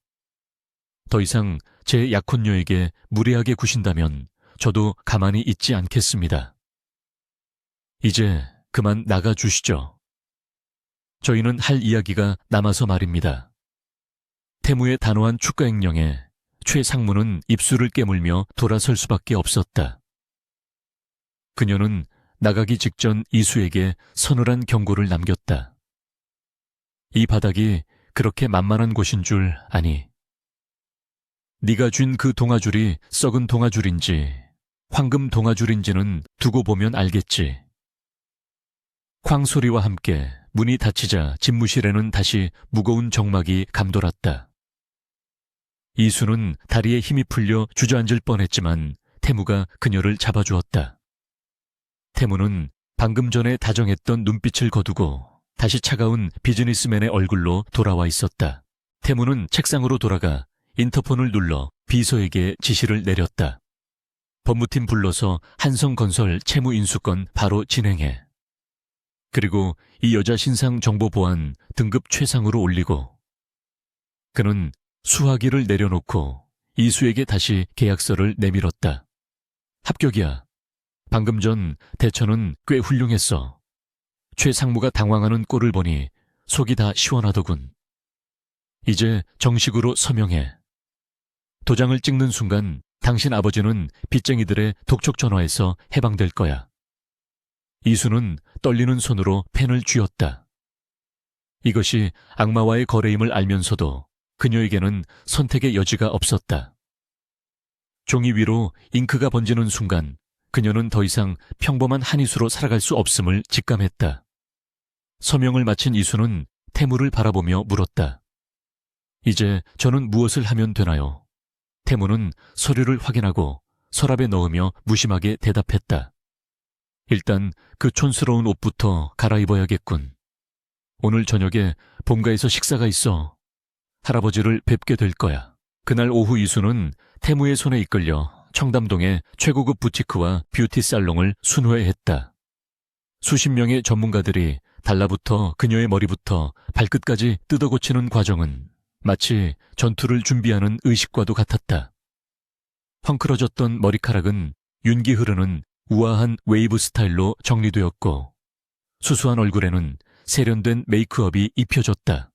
더 이상 제 약혼녀에게 무례하게 구신다면 저도 가만히 있지 않겠습니다. 이제 그만 나가주시죠. 저희는 할 이야기가 남아서 말입니다. 태무의 단호한 축가행령에 최 상무는 입술을 깨물며 돌아설 수밖에 없었다. 그녀는 나가기 직전 이수에게 서늘한 경고를 남겼다. 이 바닥이 그렇게 만만한 곳인 줄 아니. 네가 쥔 그 동아줄이 썩은 동아줄인지 황금 동아줄인지는 두고 보면 알겠지. 쾅 소리와 함께 문이 닫히자 집무실에는 다시 무거운 정막이 감돌았다. 이수는 다리에 힘이 풀려 주저앉을 뻔했지만 태무가 그녀를 잡아주었다. 태무는 방금 전에 다정했던 눈빛을 거두고 다시 차가운 비즈니스맨의 얼굴로 돌아와 있었다. 태무는 책상으로 돌아가 인터폰을 눌러 비서에게 지시를 내렸다. 법무팀 불러서 한성건설 채무 인수건 바로 진행해. 그리고 이 여자 신상 정보 보안 등급 최상으로 올리고. 그는 수화기를 내려놓고 이수에게 다시 계약서를 내밀었다. 합격이야. 방금 전 대처는 꽤 훌륭했어. 최 상무가 당황하는 꼴을 보니 속이 다 시원하더군. 이제 정식으로 서명해. 도장을 찍는 순간 당신 아버지는 빚쟁이들의 독촉 전화에서 해방될 거야. 이수는 떨리는 손으로 펜을 쥐었다. 이것이 악마와의 거래임을 알면서도 그녀에게는 선택의 여지가 없었다. 종이 위로 잉크가 번지는 순간 그녀는 더 이상 평범한 한이수로 살아갈 수 없음을 직감했다. 서명을 마친 이수는 태무를 바라보며 물었다. 이제 저는 무엇을 하면 되나요? 태무는 서류를 확인하고 서랍에 넣으며 무심하게 대답했다. 일단 그 촌스러운 옷부터 갈아입어야겠군. 오늘 저녁에 본가에서 식사가 있어. 할아버지를 뵙게 될 거야. 그날 오후 이수는 태무의 손에 이끌려 청담동의 최고급 부티크와 뷰티 살롱을 순회했다. 수십 명의 전문가들이 달라붙어 그녀의 머리부터 발끝까지 뜯어고치는 과정은 마치 전투를 준비하는 의식과도 같았다. 헝클어졌던 머리카락은 윤기 흐르는 우아한 웨이브 스타일로 정리되었고 수수한 얼굴에는 세련된 메이크업이 입혀졌다.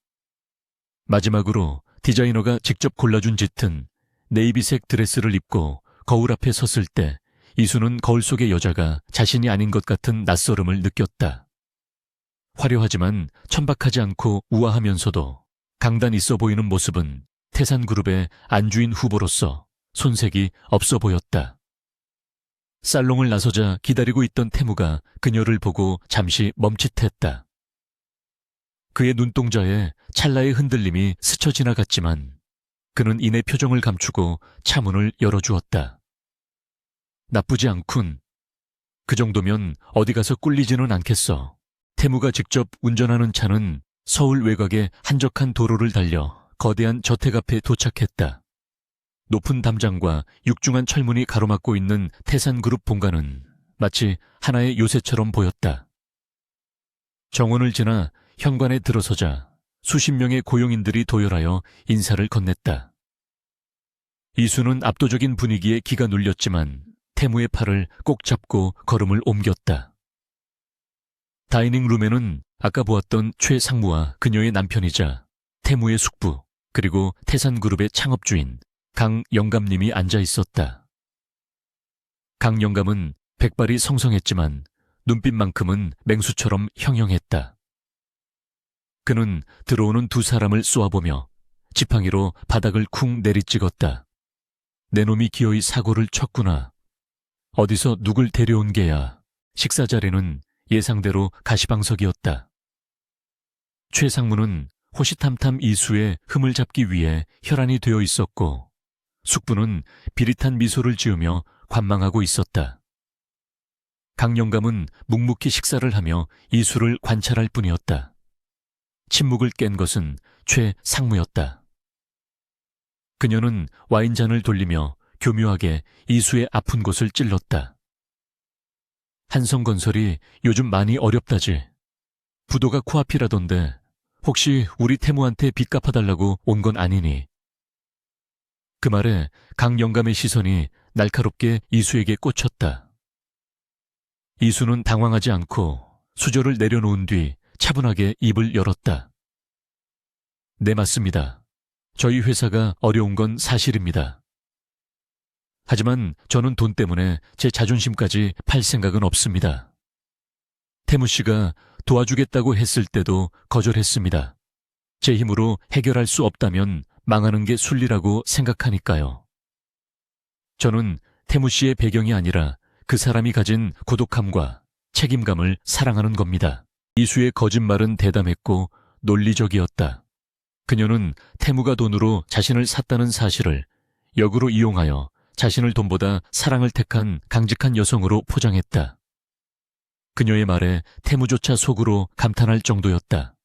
마지막으로 디자이너가 직접 골라준 짙은 네이비색 드레스를 입고 거울 앞에 섰을 때 이수는 거울 속의 여자가 자신이 아닌 것 같은 낯설음을 느꼈다. 화려하지만 천박하지 않고 우아하면서도 강단 있어 보이는 모습은 태산그룹의 안주인 후보로서 손색이 없어 보였다. 살롱을 나서자 기다리고 있던 태무가 그녀를 보고 잠시 멈칫했다. 그의 눈동자에 찰나의 흔들림이 스쳐 지나갔지만 그는 이내 표정을 감추고 차문을 열어주었다. 나쁘지 않군. 그 정도면 어디 가서 꿀리지는 않겠어. 태무가 직접 운전하는 차는 서울 외곽의 한적한 도로를 달려 거대한 저택 앞에 도착했다. 높은 담장과 육중한 철문이 가로막고 있는 태산그룹 본가는 마치 하나의 요새처럼 보였다. 정원을 지나 현관에 들어서자 수십 명의 고용인들이 도열하여 인사를 건넸다. 이수는 압도적인 분위기에 기가 눌렸지만 태무의 팔을 꼭 잡고 걸음을 옮겼다. 다이닝룸에는 아까 보았던 최 상무와 그녀의 남편이자 태무의 숙부 그리고 태산그룹의 창업주인 강 영감님이 앉아 있었다. 강 영감은 백발이 성성했지만 눈빛만큼은 맹수처럼 형형했다. 그는 들어오는 두 사람을 쏘아보며 지팡이로 바닥을 쿵 내리찍었다. 내 놈이 기어이 사고를 쳤구나. 어디서 누굴 데려온 게야. 식사 자리는 예상대로 가시방석이었다. 최 상무는 호시탐탐 이수의 흠을 잡기 위해 혈안이 되어 있었고 숙부는 비릿한 미소를 지으며 관망하고 있었다. 강 영감은 묵묵히 식사를 하며 이수를 관찰할 뿐이었다. 침묵을 깬 것은 최 상무였다. 그녀는 와인잔을 돌리며 교묘하게 이수의 아픈 곳을 찔렀다. 한성건설이 요즘 많이 어렵다지. 부도가 코앞이라던데 혹시 우리 태무한테 빚 갚아달라고 온 건 아니니? 그 말에 강 영감의 시선이 날카롭게 이수에게 꽂혔다. 이수는 당황하지 않고 수저를 내려놓은 뒤 차분하게 입을 열었다. 네, 맞습니다. 저희 회사가 어려운 건 사실입니다. 하지만 저는 돈 때문에 제 자존심까지 팔 생각은 없습니다. 태무 씨가 도와주겠다고 했을 때도 거절했습니다. 제 힘으로 해결할 수 없다면 망하는 게 순리라고 생각하니까요. 저는 태무 씨의 배경이 아니라 그 사람이 가진 고독함과 책임감을 사랑하는 겁니다. 이수의 거짓말은 대담했고 논리적이었다. 그녀는 태무가 돈으로 자신을 샀다는 사실을 역으로 이용하여 자신을 돈보다 사랑을 택한 강직한 여성으로 포장했다. 그녀의 말에 태무조차 속으로 감탄할 정도였다.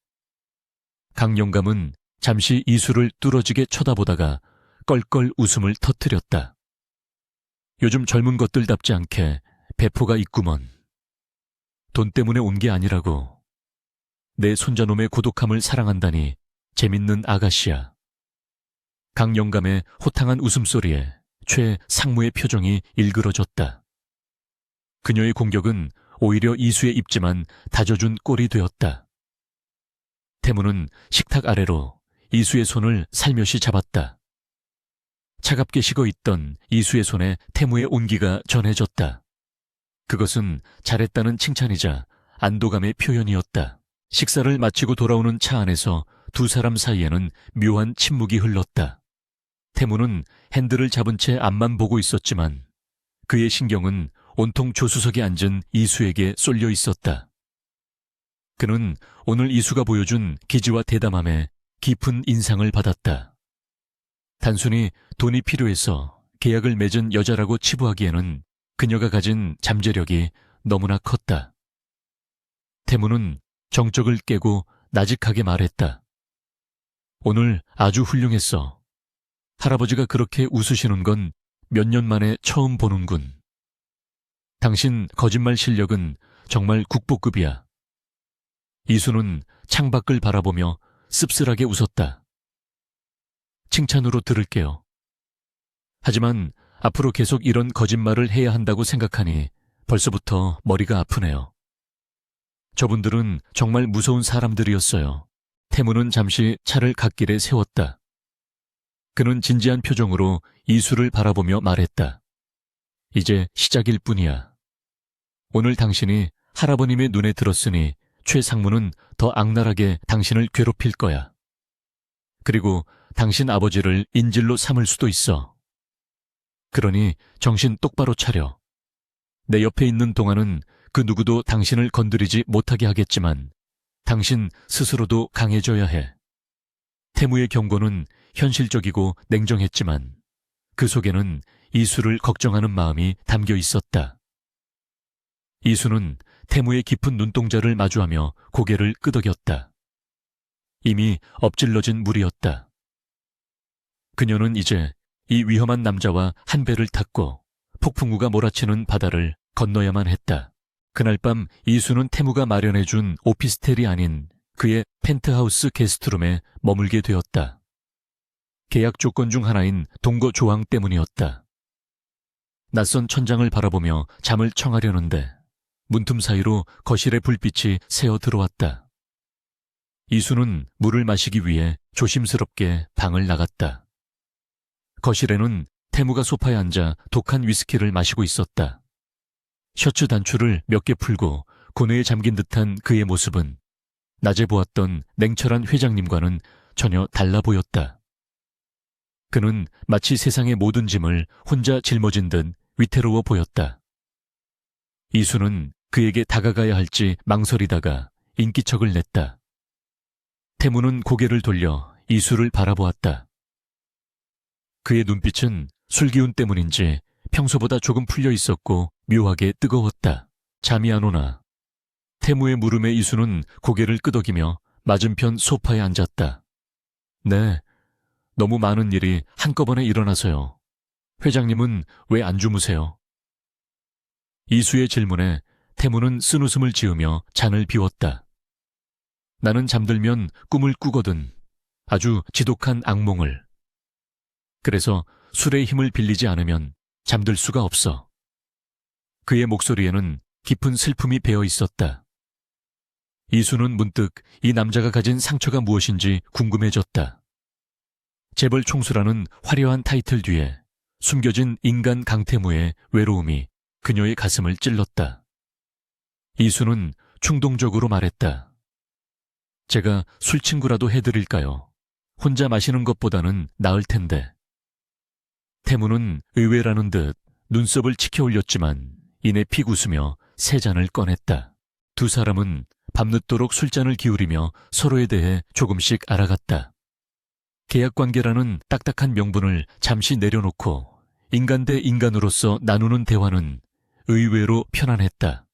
강 영감은 잠시 이수를 뚫어지게 쳐다보다가 껄껄 웃음을 터뜨렸다. 요즘 젊은 것들답지 않게 배포가 있구먼. 돈 때문에 온 게 아니라고. 내 손자놈의 고독함을 사랑한다니 재밌는 아가씨야. 강 영감의 호탕한 웃음소리에 최 상무의 표정이 일그러졌다. 그녀의 공격은 오히려 이수의 입지만 다져준 꼴이 되었다. 태무는 식탁 아래로 이수의 손을 살며시 잡았다. 차갑게 식어 있던 이수의 손에 태무의 온기가 전해졌다. 그것은 잘했다는 칭찬이자 안도감의 표현이었다. 식사를 마치고 돌아오는 차 안에서 두 사람 사이에는 묘한 침묵이 흘렀다. 태무는 핸들을 잡은 채 앞만 보고 있었지만 그의 신경은 온통 조수석에 앉은 이수에게 쏠려 있었다. 그는 오늘 이수가 보여준 기지와 대담함에 깊은 인상을 받았다. 단순히 돈이 필요해서 계약을 맺은 여자라고 치부하기에는 그녀가 가진 잠재력이 너무나 컸다. 태무는 정적을 깨고 나직하게 말했다. 오늘 아주 훌륭했어. 할아버지가 그렇게 웃으시는 건 몇 년 만에 처음 보는군. 당신 거짓말 실력은 정말 국보급이야. 이수는 창밖을 바라보며 씁쓸하게 웃었다. 칭찬으로 들을게요. 하지만 앞으로 계속 이런 거짓말을 해야 한다고 생각하니 벌써부터 머리가 아프네요. 저분들은 정말 무서운 사람들이었어요. 태무는 잠시 차를 갓길에 세웠다. 그는 진지한 표정으로 이수를 바라보며 말했다. 이제 시작일 뿐이야. 오늘 당신이 할아버님의 눈에 들었으니 최 상무는 더 악랄하게 당신을 괴롭힐 거야. 그리고 당신 아버지를 인질로 삼을 수도 있어. 그러니 정신 똑바로 차려. 내 옆에 있는 동안은 그 누구도 당신을 건드리지 못하게 하겠지만 당신 스스로도 강해져야 해. 태무의 경고는 현실적이고 냉정했지만 그 속에는 이수를 걱정하는 마음이 담겨 있었다. 이수는 태무의 깊은 눈동자를 마주하며 고개를 끄덕였다. 이미 엎질러진 물이었다. 그녀는 이제 이 위험한 남자와 한 배를 탔고 폭풍우가 몰아치는 바다를 건너야만 했다. 그날 밤 이수는 태무가 마련해준 오피스텔이 아닌 그의 펜트하우스 게스트룸에 머물게 되었다. 계약 조건 중 하나인 동거 조항 때문이었다. 낯선 천장을 바라보며 잠을 청하려는데 문틈 사이로 거실의 불빛이 새어 들어왔다. 이수는 물을 마시기 위해 조심스럽게 방을 나갔다. 거실에는 태무가 소파에 앉아 독한 위스키를 마시고 있었다. 셔츠 단추를 몇 개 풀고 고뇌에 잠긴 듯한 그의 모습은 낮에 보았던 냉철한 회장님과는 전혀 달라 보였다. 그는 마치 세상의 모든 짐을 혼자 짊어진 듯 위태로워 보였다. 이수는 그에게 다가가야 할지 망설이다가 인기척을 냈다. 태무는 고개를 돌려 이수를 바라보았다. 그의 눈빛은 술기운 때문인지 평소보다 조금 풀려 있었고 묘하게 뜨거웠다. 잠이 안 오나. 태무의 물음에 이수는 고개를 끄덕이며 맞은편 소파에 앉았다. 네, 너무 많은 일이 한꺼번에 일어나서요. 회장님은 왜 안 주무세요? 이수의 질문에 태무는 쓴웃음을 지으며 잔을 비웠다. 나는 잠들면 꿈을 꾸거든. 아주 지독한 악몽을. 그래서 술의 힘을 빌리지 않으면 잠들 수가 없어. 그의 목소리에는 깊은 슬픔이 배어 있었다. 이수는 문득 이 남자가 가진 상처가 무엇인지 궁금해졌다. 재벌 총수라는 화려한 타이틀 뒤에 숨겨진 인간 강태무의 외로움이 그녀의 가슴을 찔렀다. 이수는 충동적으로 말했다. 제가 술친구라도 해드릴까요? 혼자 마시는 것보다는 나을 텐데. 태무는 의외라는 듯 눈썹을 치켜 올렸지만 이내 픽 웃으며 세 잔을 꺼냈다. 두 사람은 밤늦도록 술잔을 기울이며 서로에 대해 조금씩 알아갔다. 계약관계라는 딱딱한 명분을 잠시 내려놓고 인간 대 인간으로서 나누는 대화는 의외로 편안했다.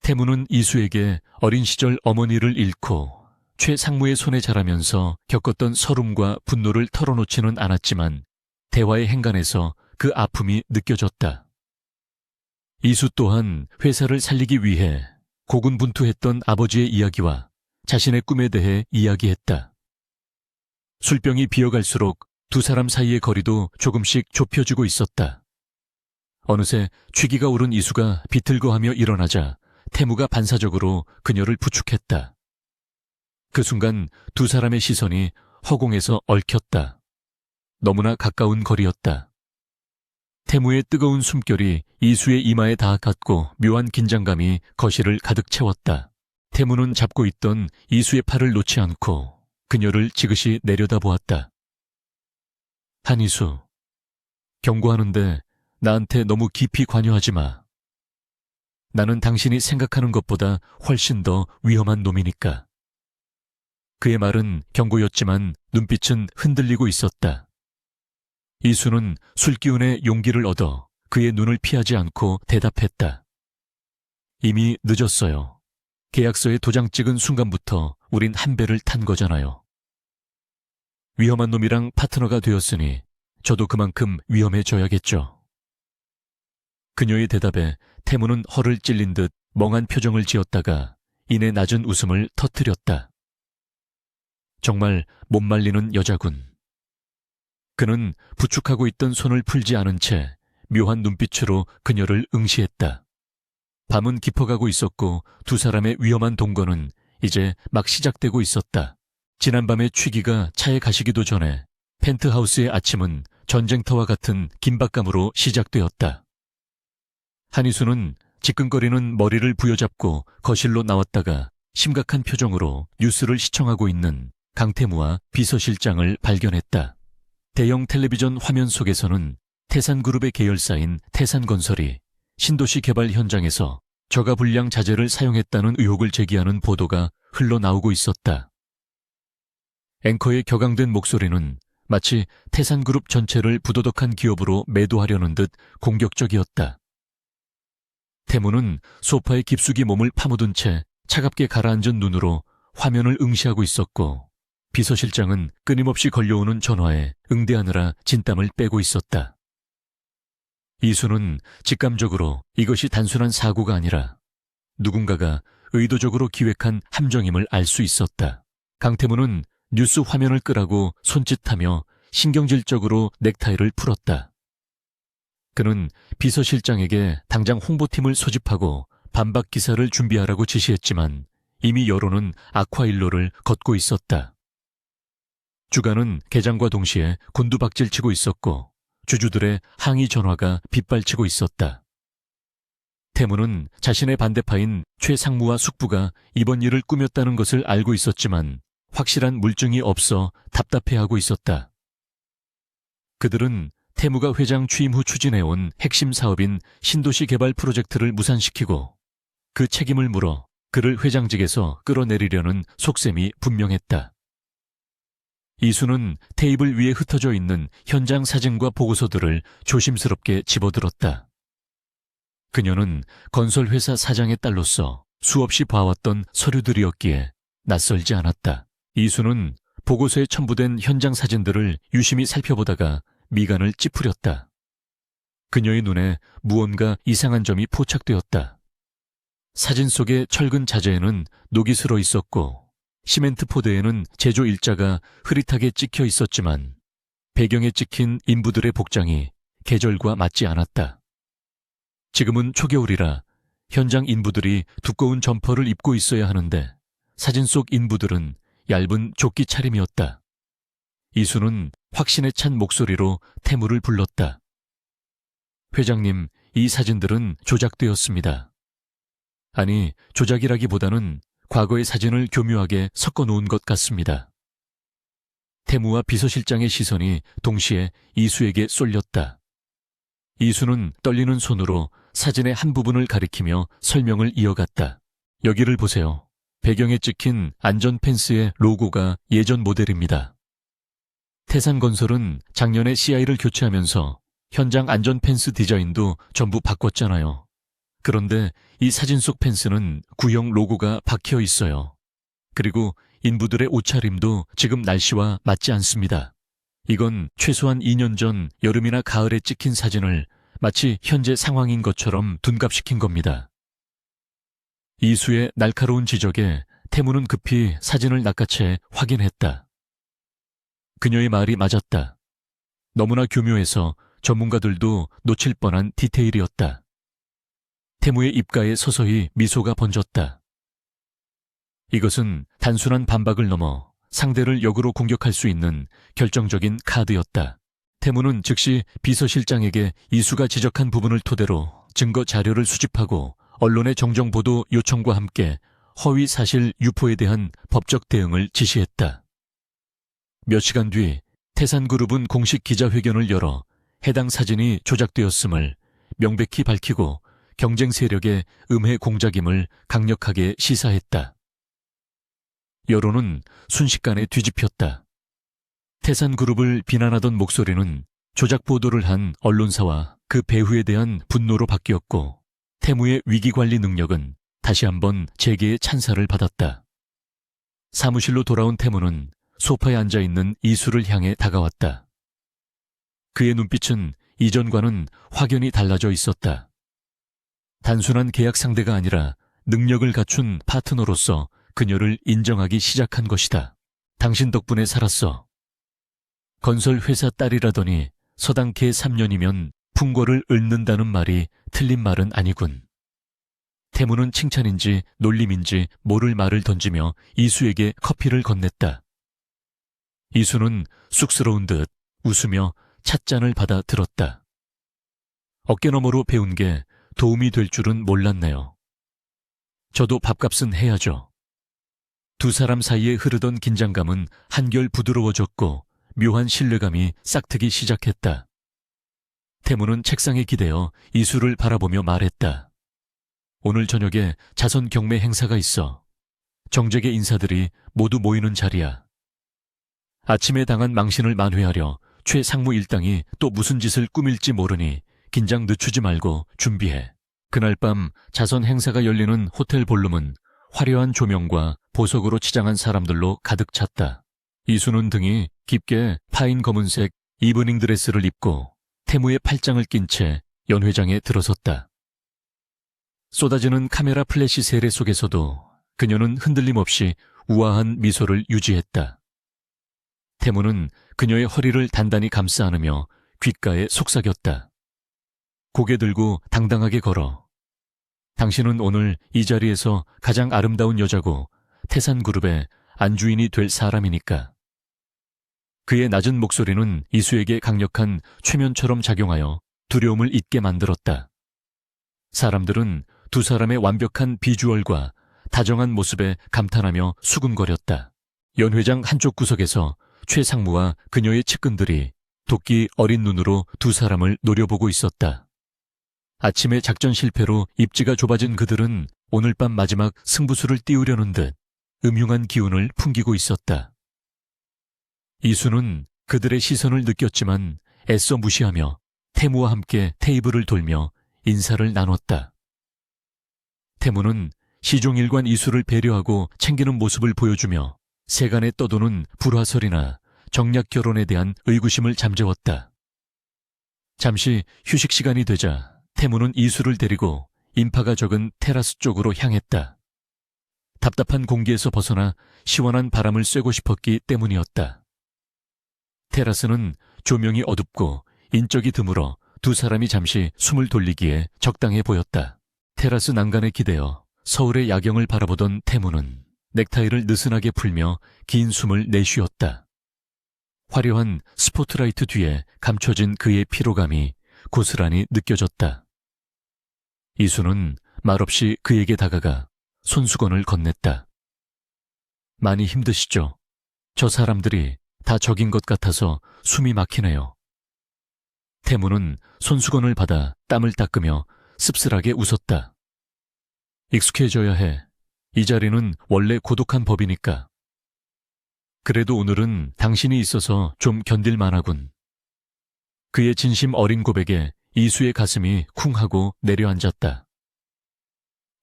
태무는 이수에게 어린 시절 어머니를 잃고 최 상무의 손에 자라면서 겪었던 서름과 분노를 털어놓지는 않았지만 대화의 행간에서 그 아픔이 느껴졌다. 이수 또한 회사를 살리기 위해 고군분투했던 아버지의 이야기와 자신의 꿈에 대해 이야기했다. 술병이 비어갈수록 두 사람 사이의 거리도 조금씩 좁혀지고 있었다. 어느새 취기가 오른 이수가 비틀거하며 일어나자 태무가 반사적으로 그녀를 부축했다. 그 순간 두 사람의 시선이 허공에서 얽혔다. 너무나 가까운 거리였다. 태무의 뜨거운 숨결이 이수의 이마에 닿았고 묘한 긴장감이 거실을 가득 채웠다. 태무는 잡고 있던 이수의 팔을 놓지 않고 그녀를 지그시 내려다보았다. 한이수, 경고하는데 나한테 너무 깊이 관여하지 마. 나는 당신이 생각하는 것보다 훨씬 더 위험한 놈이니까. 그의 말은 경고였지만 눈빛은 흔들리고 있었다. 이수는 술기운에 용기를 얻어 그의 눈을 피하지 않고 대답했다. 이미 늦었어요. 계약서에 도장 찍은 순간부터 우린 한 배를 탄 거잖아요. 위험한 놈이랑 파트너가 되었으니 저도 그만큼 위험해져야겠죠. 그녀의 대답에 태무는 허를 찔린 듯 멍한 표정을 지었다가 이내 낮은 웃음을 터뜨렸다. 정말 못 말리는 여자군. 그는 부축하고 있던 손을 풀지 않은 채 묘한 눈빛으로 그녀를 응시했다. 밤은 깊어가고 있었고 두 사람의 위험한 동거는 이제 막 시작되고 있었다. 지난밤의 취기가 차에 가시기도 전에 펜트하우스의 아침은 전쟁터와 같은 긴박감으로 시작되었다. 한이수는 지끈거리는 머리를 부여잡고 거실로 나왔다가 심각한 표정으로 뉴스를 시청하고 있는 강태무와 비서실장을 발견했다. 대형 텔레비전 화면 속에서는 태산그룹의 계열사인 태산건설이 신도시 개발 현장에서 저가불량 자재를 사용했다는 의혹을 제기하는 보도가 흘러나오고 있었다. 앵커의 격앙된 목소리는 마치 태산그룹 전체를 부도덕한 기업으로 매도하려는 듯 공격적이었다. 태무는 소파에 깊숙이 몸을 파묻은 채 차갑게 가라앉은 눈으로 화면을 응시하고 있었고 비서실장은 끊임없이 걸려오는 전화에 응대하느라 진땀을 빼고 있었다. 이수는 직감적으로 이것이 단순한 사고가 아니라 누군가가 의도적으로 기획한 함정임을 알 수 있었다. 강태무는 뉴스 화면을 끄라고 손짓하며 신경질적으로 넥타이를 풀었다. 그는 비서실장에게 당장 홍보팀을 소집하고 반박 기사를 준비하라고 지시했지만 이미 여론은 아쿠아일로를 걷고 있었다. 주간은 개장과 동시에 곤두박질치고 있었고 주주들의 항의 전화가 빗발치고 있었다. 태무는 자신의 반대파인 최 상무와 숙부가 이번 일을 꾸몄다는 것을 알고 있었지만 확실한 물증이 없어 답답해하고 있었다. 그들은 태무가 회장 취임 후 추진해온 핵심 사업인 신도시 개발 프로젝트를 무산시키고 그 책임을 물어 그를 회장직에서 끌어내리려는 속셈이 분명했다. 이수는 테이블 위에 흩어져 있는 현장 사진과 보고서들을 조심스럽게 집어들었다. 그녀는 건설회사 사장의 딸로서 수없이 봐왔던 서류들이었기에 낯설지 않았다. 이수는 보고서에 첨부된 현장 사진들을 유심히 살펴보다가 미간을 찌푸렸다. 그녀의 눈에 무언가 이상한 점이 포착되었다. 사진 속의 철근 자재에는 녹이 슬어 있었고 시멘트 포대에는 제조 일자가 흐릿하게 찍혀 있었지만 배경에 찍힌 인부들의 복장이 계절과 맞지 않았다. 지금은 초겨울이라 현장 인부들이 두꺼운 점퍼를 입고 있어야 하는데 사진 속 인부들은 얇은 조끼 차림이었다. 이수는 확신에 찬 목소리로 태무를 불렀다. 회장님, 이 사진들은 조작되었습니다. 아니, 조작이라기보다는 과거의 사진을 교묘하게 섞어놓은 것 같습니다. 태무와 비서실장의 시선이 동시에 이수에게 쏠렸다. 이수는 떨리는 손으로 사진의 한 부분을 가리키며 설명을 이어갔다. 여기를 보세요. 배경에 찍힌 안전 펜스의 로고가 예전 모델입니다. 태산건설은 작년에 CI를 교체하면서 현장 안전 펜스 디자인도 전부 바꿨잖아요. 그런데 이 사진 속 펜스는 구형 로고가 박혀 있어요. 그리고 인부들의 옷차림도 지금 날씨와 맞지 않습니다. 이건 최소한 2년 전 여름이나 가을에 찍힌 사진을 마치 현재 상황인 것처럼 둔갑시킨 겁니다. 이수의 날카로운 지적에 태무는 급히 사진을 낚아채 확인했다. 그녀의 말이 맞았다. 너무나 교묘해서 전문가들도 놓칠 뻔한 디테일이었다. 태무의 입가에 서서히 미소가 번졌다. 이것은 단순한 반박을 넘어 상대를 역으로 공격할 수 있는 결정적인 카드였다. 태무는 즉시 비서실장에게 이수가 지적한 부분을 토대로 증거 자료를 수집하고 언론의 정정 보도 요청과 함께 허위 사실 유포에 대한 법적 대응을 지시했다. 몇 시간 뒤 태산그룹은 공식 기자회견을 열어 해당 사진이 조작되었음을 명백히 밝히고 경쟁 세력의 음해 공작임을 강력하게 시사했다. 여론은 순식간에 뒤집혔다. 태산그룹을 비난하던 목소리는 조작 보도를 한 언론사와 그 배후에 대한 분노로 바뀌었고 태무의 위기관리 능력은 다시 한번 재계의 찬사를 받았다. 사무실로 돌아온 태무는 소파에 앉아있는 이수를 향해 다가왔다. 그의 눈빛은 이전과는 확연히 달라져 있었다. 단순한 계약 상대가 아니라 능력을 갖춘 파트너로서 그녀를 인정하기 시작한 것이다. 당신 덕분에 살았어. 건설 회사 딸이라더니 서당계 3년이면 풍거를 읊는다는 말이 틀린 말은 아니군. 태무는 칭찬인지 놀림인지 모를 말을 던지며 이수에게 커피를 건넸다. 이수는 쑥스러운 듯 웃으며 찻잔을 받아 들었다. 어깨너머로 배운 게 도움이 될 줄은 몰랐네요. 저도 밥값은 해야죠. 두 사람 사이에 흐르던 긴장감은 한결 부드러워졌고 묘한 신뢰감이 싹트기 시작했다. 태무는 책상에 기대어 이수를 바라보며 말했다. 오늘 저녁에 자선 경매 행사가 있어. 정재계 인사들이 모두 모이는 자리야. 아침에 당한 망신을 만회하려 최 상무 일당이 또 무슨 짓을 꾸밀지 모르니 긴장 늦추지 말고 준비해. 그날 밤 자선 행사가 열리는 호텔 볼룸은 화려한 조명과 보석으로 치장한 사람들로 가득 찼다. 이수는 등이 깊게 파인 검은색 이브닝 드레스를 입고 태무의 팔짱을 낀 채 연회장에 들어섰다. 쏟아지는 카메라 플래시 세례 속에서도 그녀는 흔들림 없이 우아한 미소를 유지했다. 태무는 그녀의 허리를 단단히 감싸 안으며 귓가에 속삭였다. 고개 들고 당당하게 걸어. 당신은 오늘 이 자리에서 가장 아름다운 여자고 태산그룹의 안주인이 될 사람이니까. 그의 낮은 목소리는 이수에게 강력한 최면처럼 작용하여 두려움을 잊게 만들었다. 사람들은 두 사람의 완벽한 비주얼과 다정한 모습에 감탄하며 수군거렸다. 연회장 한쪽 구석에서 최 상무와 그녀의 측근들이 도끼 어린 눈으로 두 사람을 노려보고 있었다. 아침의 작전 실패로 입지가 좁아진 그들은 오늘 밤 마지막 승부수를 띄우려는 듯 음흉한 기운을 풍기고 있었다. 이수는 그들의 시선을 느꼈지만 애써 무시하며 태무와 함께 테이블을 돌며 인사를 나눴다. 태무는 시종일관 이수를 배려하고 챙기는 모습을 보여주며 세간에 떠도는 불화설이나 정략 결혼에 대한 의구심을 잠재웠다. 잠시 휴식 시간이 되자 태무는 이수를 데리고 인파가 적은 테라스 쪽으로 향했다. 답답한 공기에서 벗어나 시원한 바람을 쐬고 싶었기 때문이었다. 테라스는 조명이 어둡고 인적이 드물어 두 사람이 잠시 숨을 돌리기에 적당해 보였다. 테라스 난간에 기대어 서울의 야경을 바라보던 태무는 넥타이를 느슨하게 풀며 긴 숨을 내쉬었다. 화려한 스포트라이트 뒤에 감춰진 그의 피로감이 고스란히 느껴졌다. 이수는 말없이 그에게 다가가 손수건을 건넸다. 많이 힘드시죠? 저 사람들이 다 적인 것 같아서 숨이 막히네요. 태무는 손수건을 받아 땀을 닦으며 씁쓸하게 웃었다. 익숙해져야 해. 이 자리는 원래 고독한 법이니까. 그래도 오늘은 당신이 있어서 좀 견딜만하군. 그의 진심 어린 고백에 이수의 가슴이 쿵 하고 내려앉았다.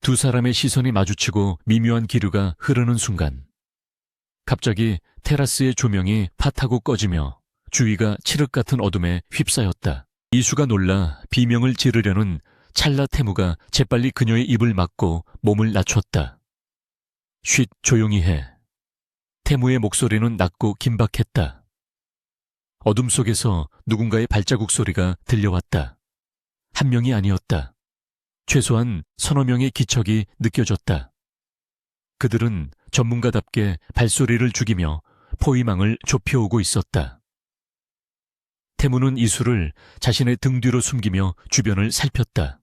두 사람의 시선이 마주치고 미묘한 기류가 흐르는 순간 갑자기 테라스의 조명이 파타고 꺼지며 주위가 칠흑 같은 어둠에 휩싸였다. 이수가 놀라 비명을 지르려는 찰나 태무가 재빨리 그녀의 입을 막고 몸을 낮췄다. 쉿, 조용히 해. 태무의 목소리는 낮고 긴박했다. 어둠 속에서 누군가의 발자국 소리가 들려왔다. 한 명이 아니었다. 최소한 서너 명의 기척이 느껴졌다. 그들은 전문가답게 발소리를 죽이며 포위망을 좁혀오고 있었다. 태무는 이수를 자신의 등 뒤로 숨기며 주변을 살폈다.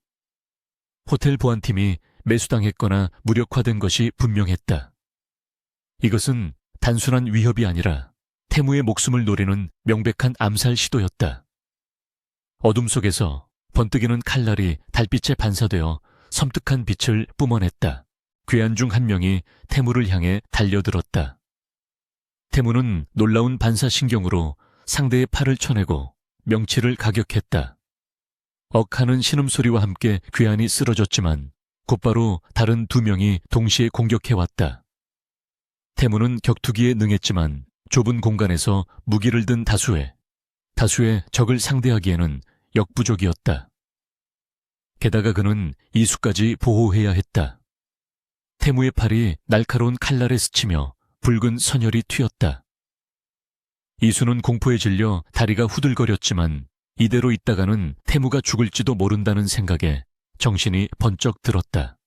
호텔 보안팀이 매수당했거나 무력화된 것이 분명했다. 이것은 단순한 위협이 아니라 태무의 목숨을 노리는 명백한 암살 시도였다. 어둠 속에서 번뜩이는 칼날이 달빛에 반사되어 섬뜩한 빛을 뿜어냈다. 괴한 중 한 명이 태무를 향해 달려들었다. 태무는 놀라운 반사신경으로 상대의 팔을 쳐내고 명치를 가격했다. 억하는 신음소리와 함께 괴한이 쓰러졌지만 곧바로 다른 두 명이 동시에 공격해왔다. 태무는 격투기에 능했지만 좁은 공간에서 무기를 든 다수의 적을 상대하기에는 역부족이었다. 게다가 그는 이수까지 보호해야 했다. 태무의 팔이 날카로운 칼날에 스치며 붉은 선혈이 튀었다. 이수는 공포에 질려 다리가 후들거렸지만 이대로 있다가는 태무가 죽을지도 모른다는 생각에 정신이 번쩍 들었다.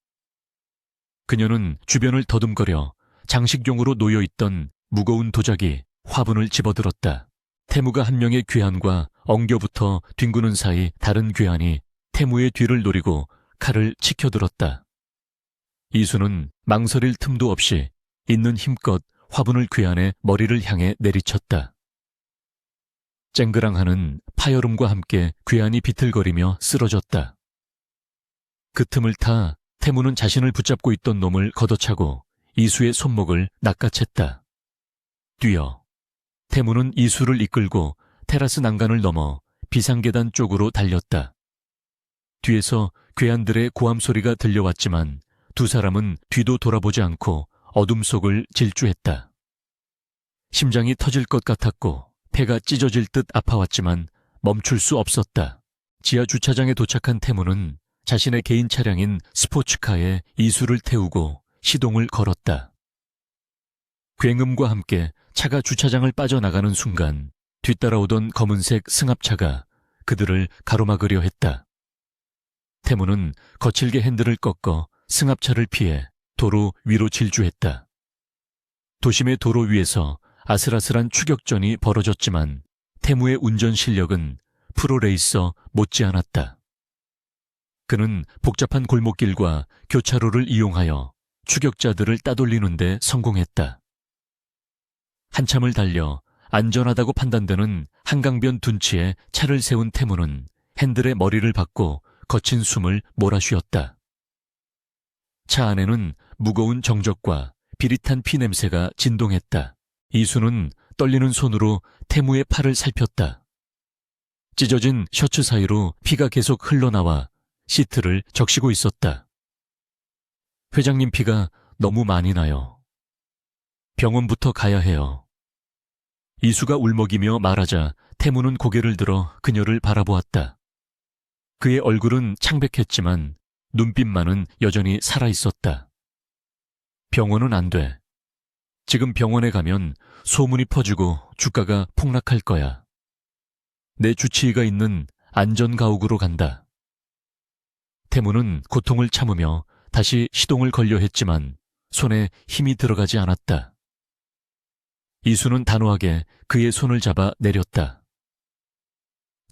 그녀는 주변을 더듬거려 장식용으로 놓여있던 무거운 도자기, 화분을 집어들었다. 태무가 한 명의 괴한과 엉겨붙어 뒹구는 사이 다른 괴한이 태무의 뒤를 노리고 칼을 치켜들었다. 이수는 망설일 틈도 없이 있는 힘껏 화분을 괴한의 머리를 향해 내리쳤다. 쨍그랑하는 파열음과 함께 괴한이 비틀거리며 쓰러졌다. 그 틈을 타 태무는 자신을 붙잡고 있던 놈을 걷어차고 이수의 손목을 낚아챘다. 뛰어. 태무는 이수를 이끌고 테라스 난간을 넘어 비상계단 쪽으로 달렸다. 뒤에서 괴한들의 고함 소리가 들려왔지만 두 사람은 뒤도 돌아보지 않고 어둠 속을 질주했다. 심장이 터질 것 같았고 폐가 찢어질 듯 아파왔지만 멈출 수 없었다. 지하 주차장에 도착한 태무는 자신의 개인 차량인 스포츠카에 이수를 태우고 시동을 걸었다. 굉음과 함께 차가 주차장을 빠져나가는 순간 뒤따라오던 검은색 승합차가 그들을 가로막으려 했다. 태무는 거칠게 핸들을 꺾어 승합차를 피해 도로 위로 질주했다. 도심의 도로 위에서 아슬아슬한 추격전이 벌어졌지만 태무의 운전 실력은 프로레이서 못지않았다. 그는 복잡한 골목길과 교차로를 이용하여 추격자들을 따돌리는 데 성공했다. 한참을 달려 안전하다고 판단되는 한강변 둔치에 차를 세운 태무는 핸들에 머리를 박고 거친 숨을 몰아쉬었다. 차 안에는 무거운 정적과 비릿한 피 냄새가 진동했다. 이수는 떨리는 손으로 태무의 팔을 살폈다. 찢어진 셔츠 사이로 피가 계속 흘러나와 시트를 적시고 있었다. 회장님 피가 너무 많이 나요. 병원부터 가야 해요. 이수가 울먹이며 말하자 태무는 고개를 들어 그녀를 바라보았다. 그의 얼굴은 창백했지만 눈빛만은 여전히 살아있었다. 병원은 안 돼. 지금 병원에 가면 소문이 퍼지고 주가가 폭락할 거야. 내 주치의가 있는 안전가옥으로 간다. 태무는 고통을 참으며 다시 시동을 걸려 했지만 손에 힘이 들어가지 않았다. 이수는 단호하게 그의 손을 잡아 내렸다.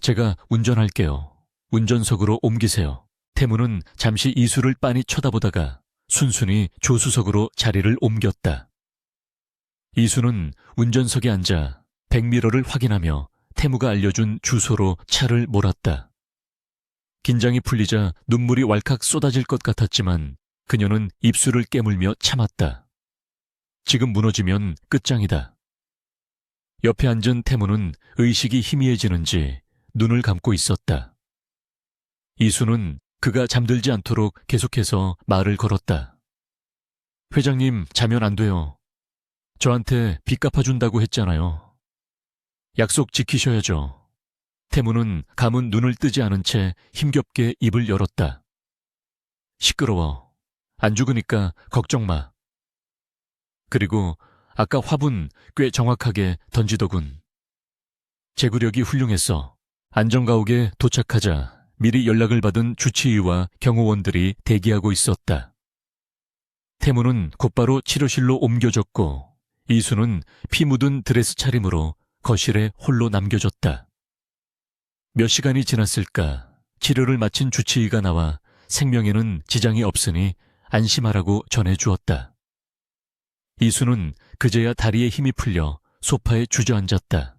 제가 운전할게요. 운전석으로 옮기세요. 태무는 잠시 이수를 빤히 쳐다보다가 순순히 조수석으로 자리를 옮겼다. 이수는 운전석에 앉아 백미러를 확인하며 태무가 알려준 주소로 차를 몰았다. 긴장이 풀리자 눈물이 왈칵 쏟아질 것 같았지만 그녀는 입술을 깨물며 참았다. 지금 무너지면 끝장이다. 옆에 앉은 태무는 의식이 희미해지는지 눈을 감고 있었다. 이수는 그가 잠들지 않도록 계속해서 말을 걸었다. 회장님, 자면 안 돼요. 저한테 빚 갚아준다고 했잖아요. 약속 지키셔야죠. 태무는 감은 눈을 뜨지 않은 채 힘겹게 입을 열었다. 시끄러워. 안 죽으니까 걱정 마. 그리고 아까 화분 꽤 정확하게 던지더군. 제구력이 훌륭했어. 안전가옥에 도착하자 미리 연락을 받은 주치의와 경호원들이 대기하고 있었다. 태무는 곧바로 치료실로 옮겨졌고 이수는 피 묻은 드레스 차림으로 거실에 홀로 남겨졌다. 몇 시간이 지났을까 치료를 마친 주치의가 나와 생명에는 지장이 없으니 안심하라고 전해주었다. 이수는 그제야 다리에 힘이 풀려 소파에 주저앉았다.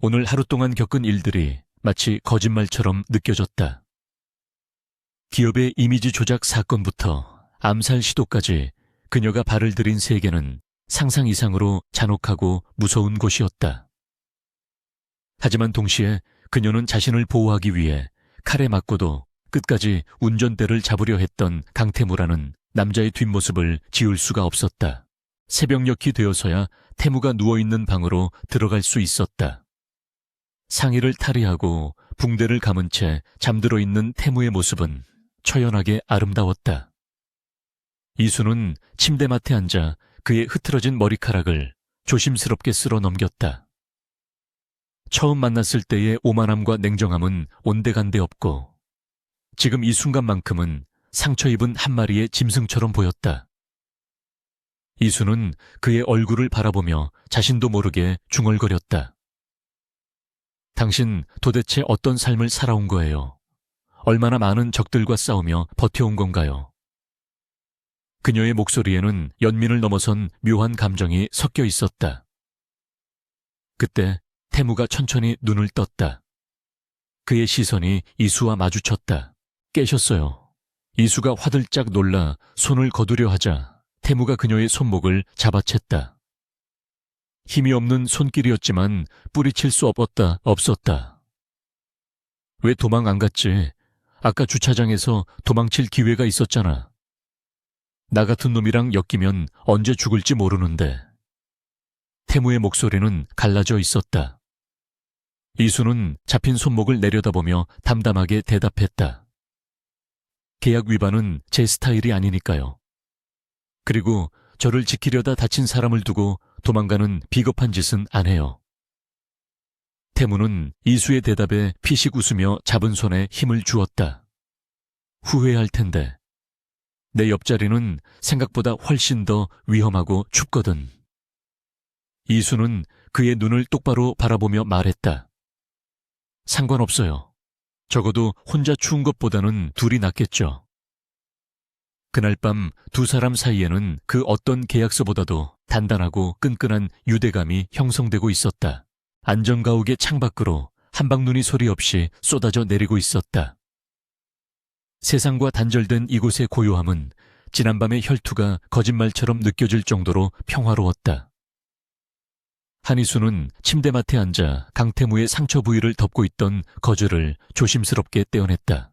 오늘 하루 동안 겪은 일들이 마치 거짓말처럼 느껴졌다. 기업의 이미지 조작 사건부터 암살 시도까지 그녀가 발을 들인 세계는 상상 이상으로 잔혹하고 무서운 곳이었다. 하지만 동시에 그녀는 자신을 보호하기 위해 칼에 맞고도 끝까지 운전대를 잡으려 했던 강태무라는 남자의 뒷모습을 지울 수가 없었다. 새벽녘이 되어서야 태무가 누워있는 방으로 들어갈 수 있었다. 상의를 탈의하고 붕대를 감은 채 잠들어 있는 태무의 모습은 처연하게 아름다웠다. 이수는 침대맡에 앉아 그의 흐트러진 머리카락을 조심스럽게 쓸어 넘겼다. 처음 만났을 때의 오만함과 냉정함은 온데간데 없고 지금 이 순간만큼은 상처 입은 한 마리의 짐승처럼 보였다. 이수는 그의 얼굴을 바라보며 자신도 모르게 중얼거렸다. 당신 도대체 어떤 삶을 살아온 거예요? 얼마나 많은 적들과 싸우며 버텨온 건가요? 그녀의 목소리에는 연민을 넘어선 묘한 감정이 섞여 있었다. 그때 태무가 천천히 눈을 떴다. 그의 시선이 이수와 마주쳤다. 깨셨어요. 이수가 화들짝 놀라 손을 거두려 하자 태무가 그녀의 손목을 잡아챘다. 힘이 없는 손길이었지만 뿌리칠 수 없었다. 왜 도망 안 갔지? 아까 주차장에서 도망칠 기회가 있었잖아. 나 같은 놈이랑 엮이면 언제 죽을지 모르는데. 태무의 목소리는 갈라져 있었다. 이수는 잡힌 손목을 내려다보며 담담하게 대답했다. 계약 위반은 제 스타일이 아니니까요. 그리고 저를 지키려다 다친 사람을 두고 도망가는 비겁한 짓은 안 해요. 태무는 이수의 대답에 피식 웃으며 잡은 손에 힘을 주었다. 후회할 텐데. 내 옆자리는 생각보다 훨씬 더 위험하고 춥거든. 이수는 그의 눈을 똑바로 바라보며 말했다. 상관없어요. 적어도 혼자 추운 것보다는 둘이 낫겠죠. 그날 밤 두 사람 사이에는 그 어떤 계약서보다도 단단하고 끈끈한 유대감이 형성되고 있었다. 안전가옥의 창밖으로 한방눈이 소리 없이 쏟아져 내리고 있었다. 세상과 단절된 이곳의 고요함은 지난밤의 혈투가 거짓말처럼 느껴질 정도로 평화로웠다. 한이수는 침대맡에 앉아 강태무의 상처 부위를 덮고 있던 거즈를 조심스럽게 떼어냈다.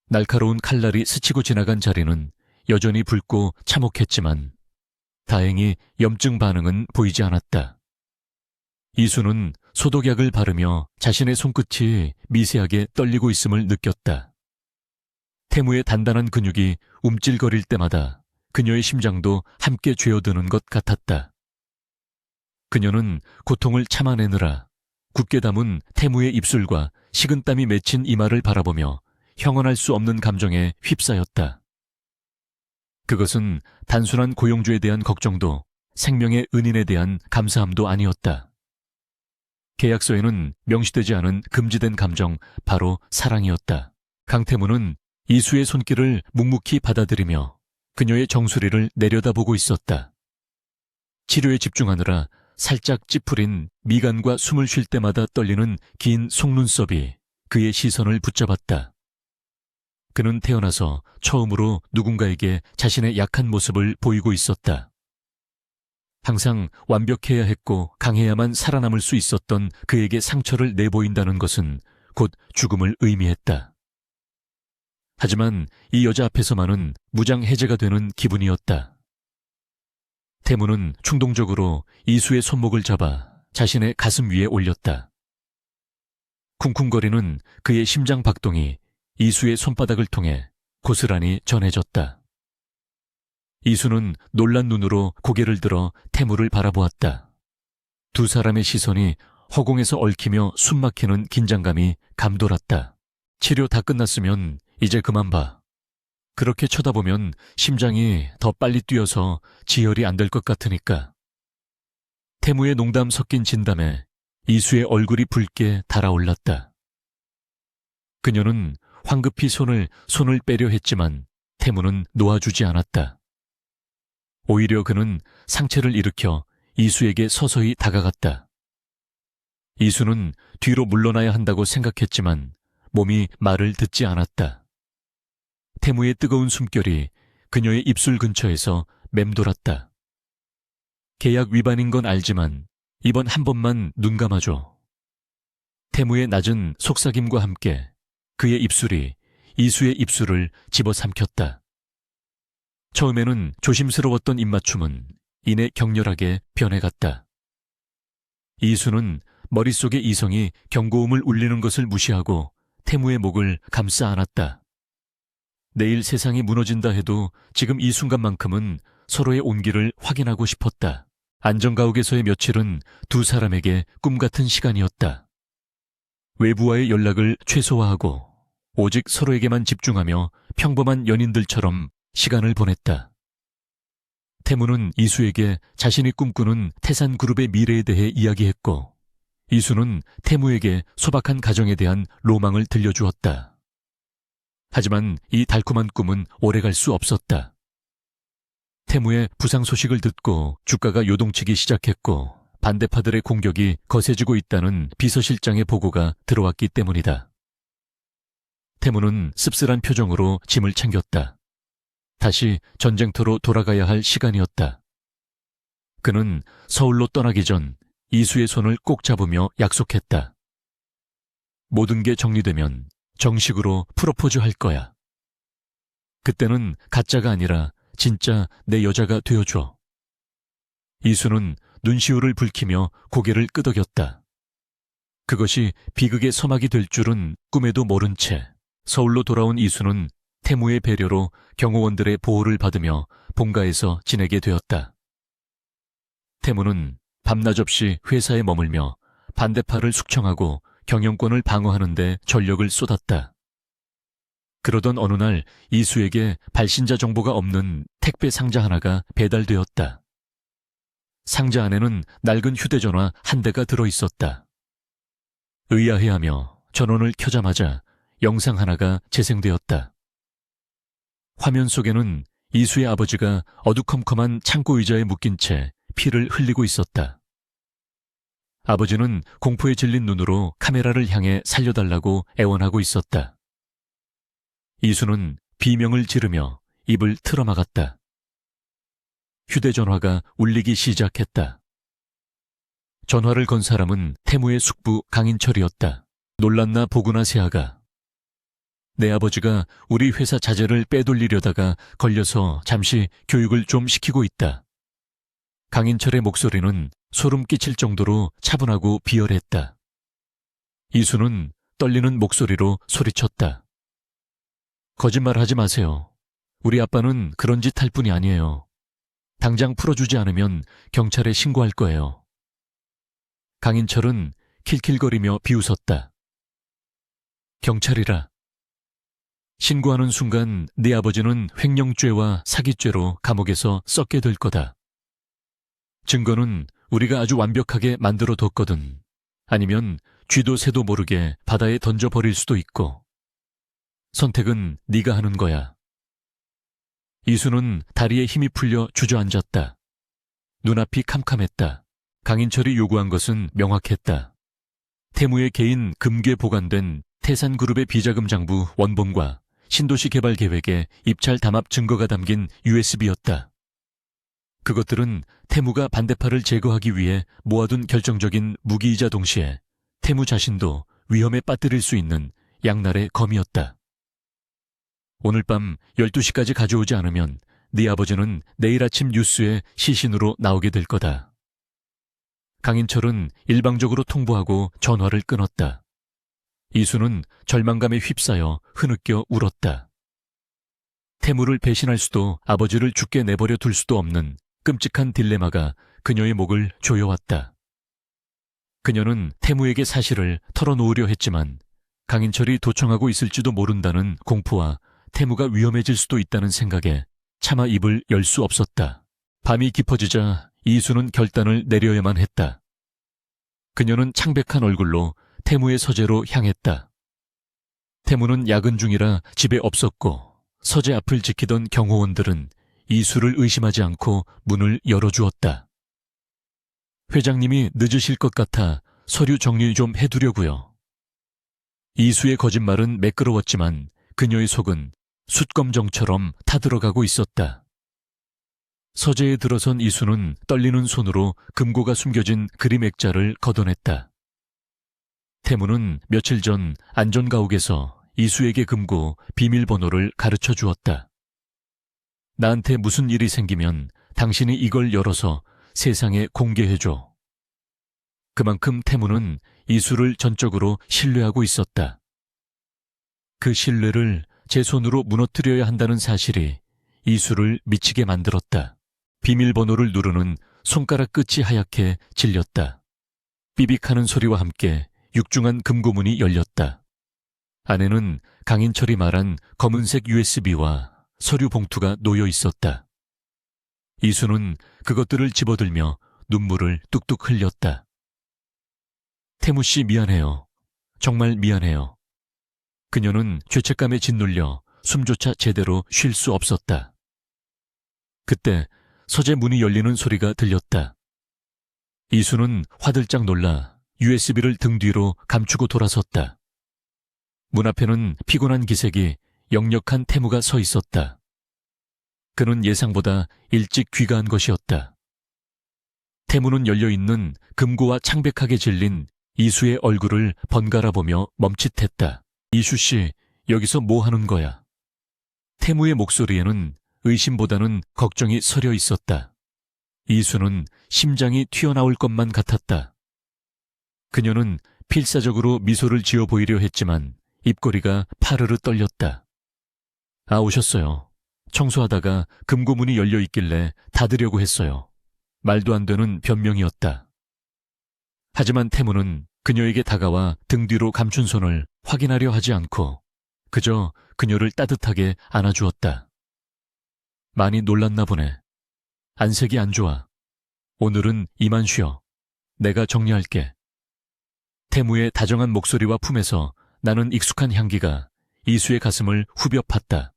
날카로운 칼날이 스치고 지나간 자리는 여전히 붉고 참혹했지만 다행히 염증 반응은 보이지 않았다. 이수는 소독약을 바르며 자신의 손끝이 미세하게 떨리고 있음을 느꼈다. 태무의 단단한 근육이 움찔거릴 때마다 그녀의 심장도 함께 죄어드는 것 같았다. 그녀는 고통을 참아내느라 굳게 담은 태무의 입술과 식은땀이 맺힌 이마를 바라보며 형언할 수 없는 감정에 휩싸였다. 그것은 단순한 고용주에 대한 걱정도 생명의 은인에 대한 감사함도 아니었다. 계약서에는 명시되지 않은 금지된 감정, 바로 사랑이었다. 강태무는 이수의 손길을 묵묵히 받아들이며 그녀의 정수리를 내려다보고 있었다. 치료에 집중하느라 살짝 찌푸린 미간과 숨을 쉴 때마다 떨리는 긴 속눈썹이 그의 시선을 붙잡았다. 그는 태어나서 처음으로 누군가에게 자신의 약한 모습을 보이고 있었다. 항상 완벽해야 했고 강해야만 살아남을 수 있었던 그에게 상처를 내보인다는 것은 곧 죽음을 의미했다. 하지만 이 여자 앞에서만은 무장해제가 되는 기분이었다. 태무는 충동적으로 이수의 손목을 잡아 자신의 가슴 위에 올렸다. 쿵쿵거리는 그의 심장 박동이 이수의 손바닥을 통해 고스란히 전해졌다. 이수는 놀란 눈으로 고개를 들어 태무를 바라보았다. 두 사람의 시선이 허공에서 얽히며 숨막히는 긴장감이 감돌았다. 치료 다 끝났으면 이제 그만 봐. 그렇게 쳐다보면 심장이 더 빨리 뛰어서 지혈이 안 될 것 같으니까. 태무의 농담 섞인 진담에 이수의 얼굴이 붉게 달아올랐다. 그녀는 황급히 손을 빼려 했지만 태무는 놓아주지 않았다. 오히려 그는 상체를 일으켜 이수에게 서서히 다가갔다. 이수는 뒤로 물러나야 한다고 생각했지만 몸이 말을 듣지 않았다. 태무의 뜨거운 숨결이 그녀의 입술 근처에서 맴돌았다. 계약 위반인 건 알지만 이번 한 번만 눈 감아줘. 태무의 낮은 속삭임과 함께 그의 입술이 이수의 입술을 집어삼켰다. 처음에는 조심스러웠던 입맞춤은 이내 격렬하게 변해갔다. 이수는 머릿속의 이성이 경고음을 울리는 것을 무시하고 태무의 목을 감싸 안았다. 내일 세상이 무너진다 해도 지금 이 순간만큼은 서로의 온기를 확인하고 싶었다. 안전가옥에서의 며칠은 두 사람에게 꿈같은 시간이었다. 외부와의 연락을 최소화하고 오직 서로에게만 집중하며 평범한 연인들처럼 시간을 보냈다. 태무는 이수에게 자신이 꿈꾸는 태산그룹의 미래에 대해 이야기했고 이수는 태무에게 소박한 가정에 대한 로망을 들려주었다. 하지만 이 달콤한 꿈은 오래갈 수 없었다. 태무의 부상 소식을 듣고 주가가 요동치기 시작했고 반대파들의 공격이 거세지고 있다는 비서실장의 보고가 들어왔기 때문이다. 태무는 씁쓸한 표정으로 짐을 챙겼다. 다시 전쟁터로 돌아가야 할 시간이었다. 그는 서울로 떠나기 전 이수의 손을 꼭 잡으며 약속했다. 모든 게 정리되면 정식으로 프로포즈 할 거야. 그때는 가짜가 아니라 진짜 내 여자가 되어줘. 이수는 눈시울을 붉히며 고개를 끄덕였다. 그것이 비극의 서막이 될 줄은 꿈에도 모른 채 서울로 돌아온 이수는 태무의 배려로 경호원들의 보호를 받으며 본가에서 지내게 되었다. 태무는 밤낮 없이 회사에 머물며 반대파를 숙청하고 경영권을 방어하는 데 전력을 쏟았다. 그러던 어느 날 이수에게 발신자 정보가 없는 택배 상자 하나가 배달되었다. 상자 안에는 낡은 휴대전화 한 대가 들어있었다. 의아해하며 전원을 켜자마자 영상 하나가 재생되었다. 화면 속에는 이수의 아버지가 어두컴컴한 창고 의자에 묶인 채 피를 흘리고 있었다. 아버지는 공포에 질린 눈으로 카메라를 향해 살려달라고 애원하고 있었다. 이수는 비명을 지르며 입을 틀어막았다. 휴대전화가 울리기 시작했다. 전화를 건 사람은 태무의 숙부 강인철이었다. 놀랐나 보구나 세아가. 내 아버지가 우리 회사 자재를 빼돌리려다가 걸려서 잠시 교육을 좀 시키고 있다. 강인철의 목소리는 소름 끼칠 정도로 차분하고 비열했다. 이수는 떨리는 목소리로 소리쳤다. 거짓말하지 마세요. 우리 아빠는 그런 짓 할 뿐이 아니에요. 당장 풀어주지 않으면 경찰에 신고할 거예요. 강인철은 킬킬거리며 비웃었다. 경찰이라. 신고하는 순간 네 아버지는 횡령죄와 사기죄로 감옥에서 썩게 될 거다. 증거는 우리가 아주 완벽하게 만들어 뒀거든. 아니면 쥐도 새도 모르게 바다에 던져버릴 수도 있고. 선택은 네가 하는 거야. 이수는 다리에 힘이 풀려 주저앉았다. 눈앞이 캄캄했다. 강인철이 요구한 것은 명확했다. 태무의 개인 금괴 보관된 태산그룹의 비자금 장부 원본과 신도시 개발 계획의 입찰 담합 증거가 담긴 USB였다. 그것들은 태무가 반대파를 제거하기 위해 모아둔 결정적인 무기이자 동시에 태무 자신도 위험에 빠뜨릴 수 있는 양날의 검이었다. 오늘 밤 12시까지 가져오지 않으면 네 아버지는 내일 아침 뉴스에 시신으로 나오게 될 거다. 강인철은 일방적으로 통보하고 전화를 끊었다. 이수는 절망감에 휩싸여 흐느껴 울었다. 태무를 배신할 수도 아버지를 죽게 내버려 둘 수도 없는 끔찍한 딜레마가 그녀의 목을 조여왔다. 그녀는 태무에게 사실을 털어놓으려 했지만 강인철이 도청하고 있을지도 모른다는 공포와 태무가 위험해질 수도 있다는 생각에 차마 입을 열 수 없었다. 밤이 깊어지자 이수는 결단을 내려야만 했다. 그녀는 창백한 얼굴로 태무의 서재로 향했다. 태무는 야근 중이라 집에 없었고 서재 앞을 지키던 경호원들은 이수를 의심하지 않고 문을 열어주었다. 회장님이 늦으실 것 같아 서류 정리 좀 해두려고요. 이수의 거짓말은 매끄러웠지만 그녀의 속은 숯검정처럼 타들어가고 있었다. 서재에 들어선 이수는 떨리는 손으로 금고가 숨겨진 그림 액자를 걷어냈다. 태무는 며칠 전 안전가옥에서 이수에게 금고 비밀번호를 가르쳐 주었다. 나한테 무슨 일이 생기면 당신이 이걸 열어서 세상에 공개해줘. 그만큼 태무는 이수를 전적으로 신뢰하고 있었다. 그 신뢰를 제 손으로 무너뜨려야 한다는 사실이 이수를 미치게 만들었다. 비밀번호를 누르는 손가락 끝이 하얗게 질렸다. 삐빅하는 소리와 함께 육중한 금고문이 열렸다. 안에는 강인철이 말한 검은색 USB와 서류 봉투가 놓여 있었다. 이수는 그것들을 집어들며 눈물을 뚝뚝 흘렸다. 태무 씨 미안해요. 정말 미안해요. 그녀는 죄책감에 짓눌려 숨조차 제대로 쉴 수 없었다. 그때 서재 문이 열리는 소리가 들렸다. 이수는 화들짝 놀라 USB를 등 뒤로 감추고 돌아섰다. 문 앞에는 피곤한 기색이 역력한 태무가 서 있었다. 그는 예상보다 일찍 귀가한 것이었다. 태무는 열려있는 금고와 창백하게 질린 이수의 얼굴을 번갈아 보며 멈칫했다. 이수 씨, 여기서 뭐 하는 거야? 태무의 목소리에는 의심보다는 걱정이 서려 있었다. 이수는 심장이 튀어나올 것만 같았다. 그녀는 필사적으로 미소를 지어 보이려 했지만 입꼬리가 파르르 떨렸다. 아, 오셨어요. 청소하다가 금고문이 열려 있길래 닫으려고 했어요. 말도 안 되는 변명이었다. 하지만 태무는 그녀에게 다가와 등 뒤로 감춘 손을 확인하려 하지 않고 그저 그녀를 따뜻하게 안아주었다. 많이 놀랐나 보네. 안색이 안 좋아. 오늘은 이만 쉬어. 내가 정리할게. 태무의 다정한 목소리와 품에서 나는 익숙한 향기가 이수의 가슴을 후벼 팠다.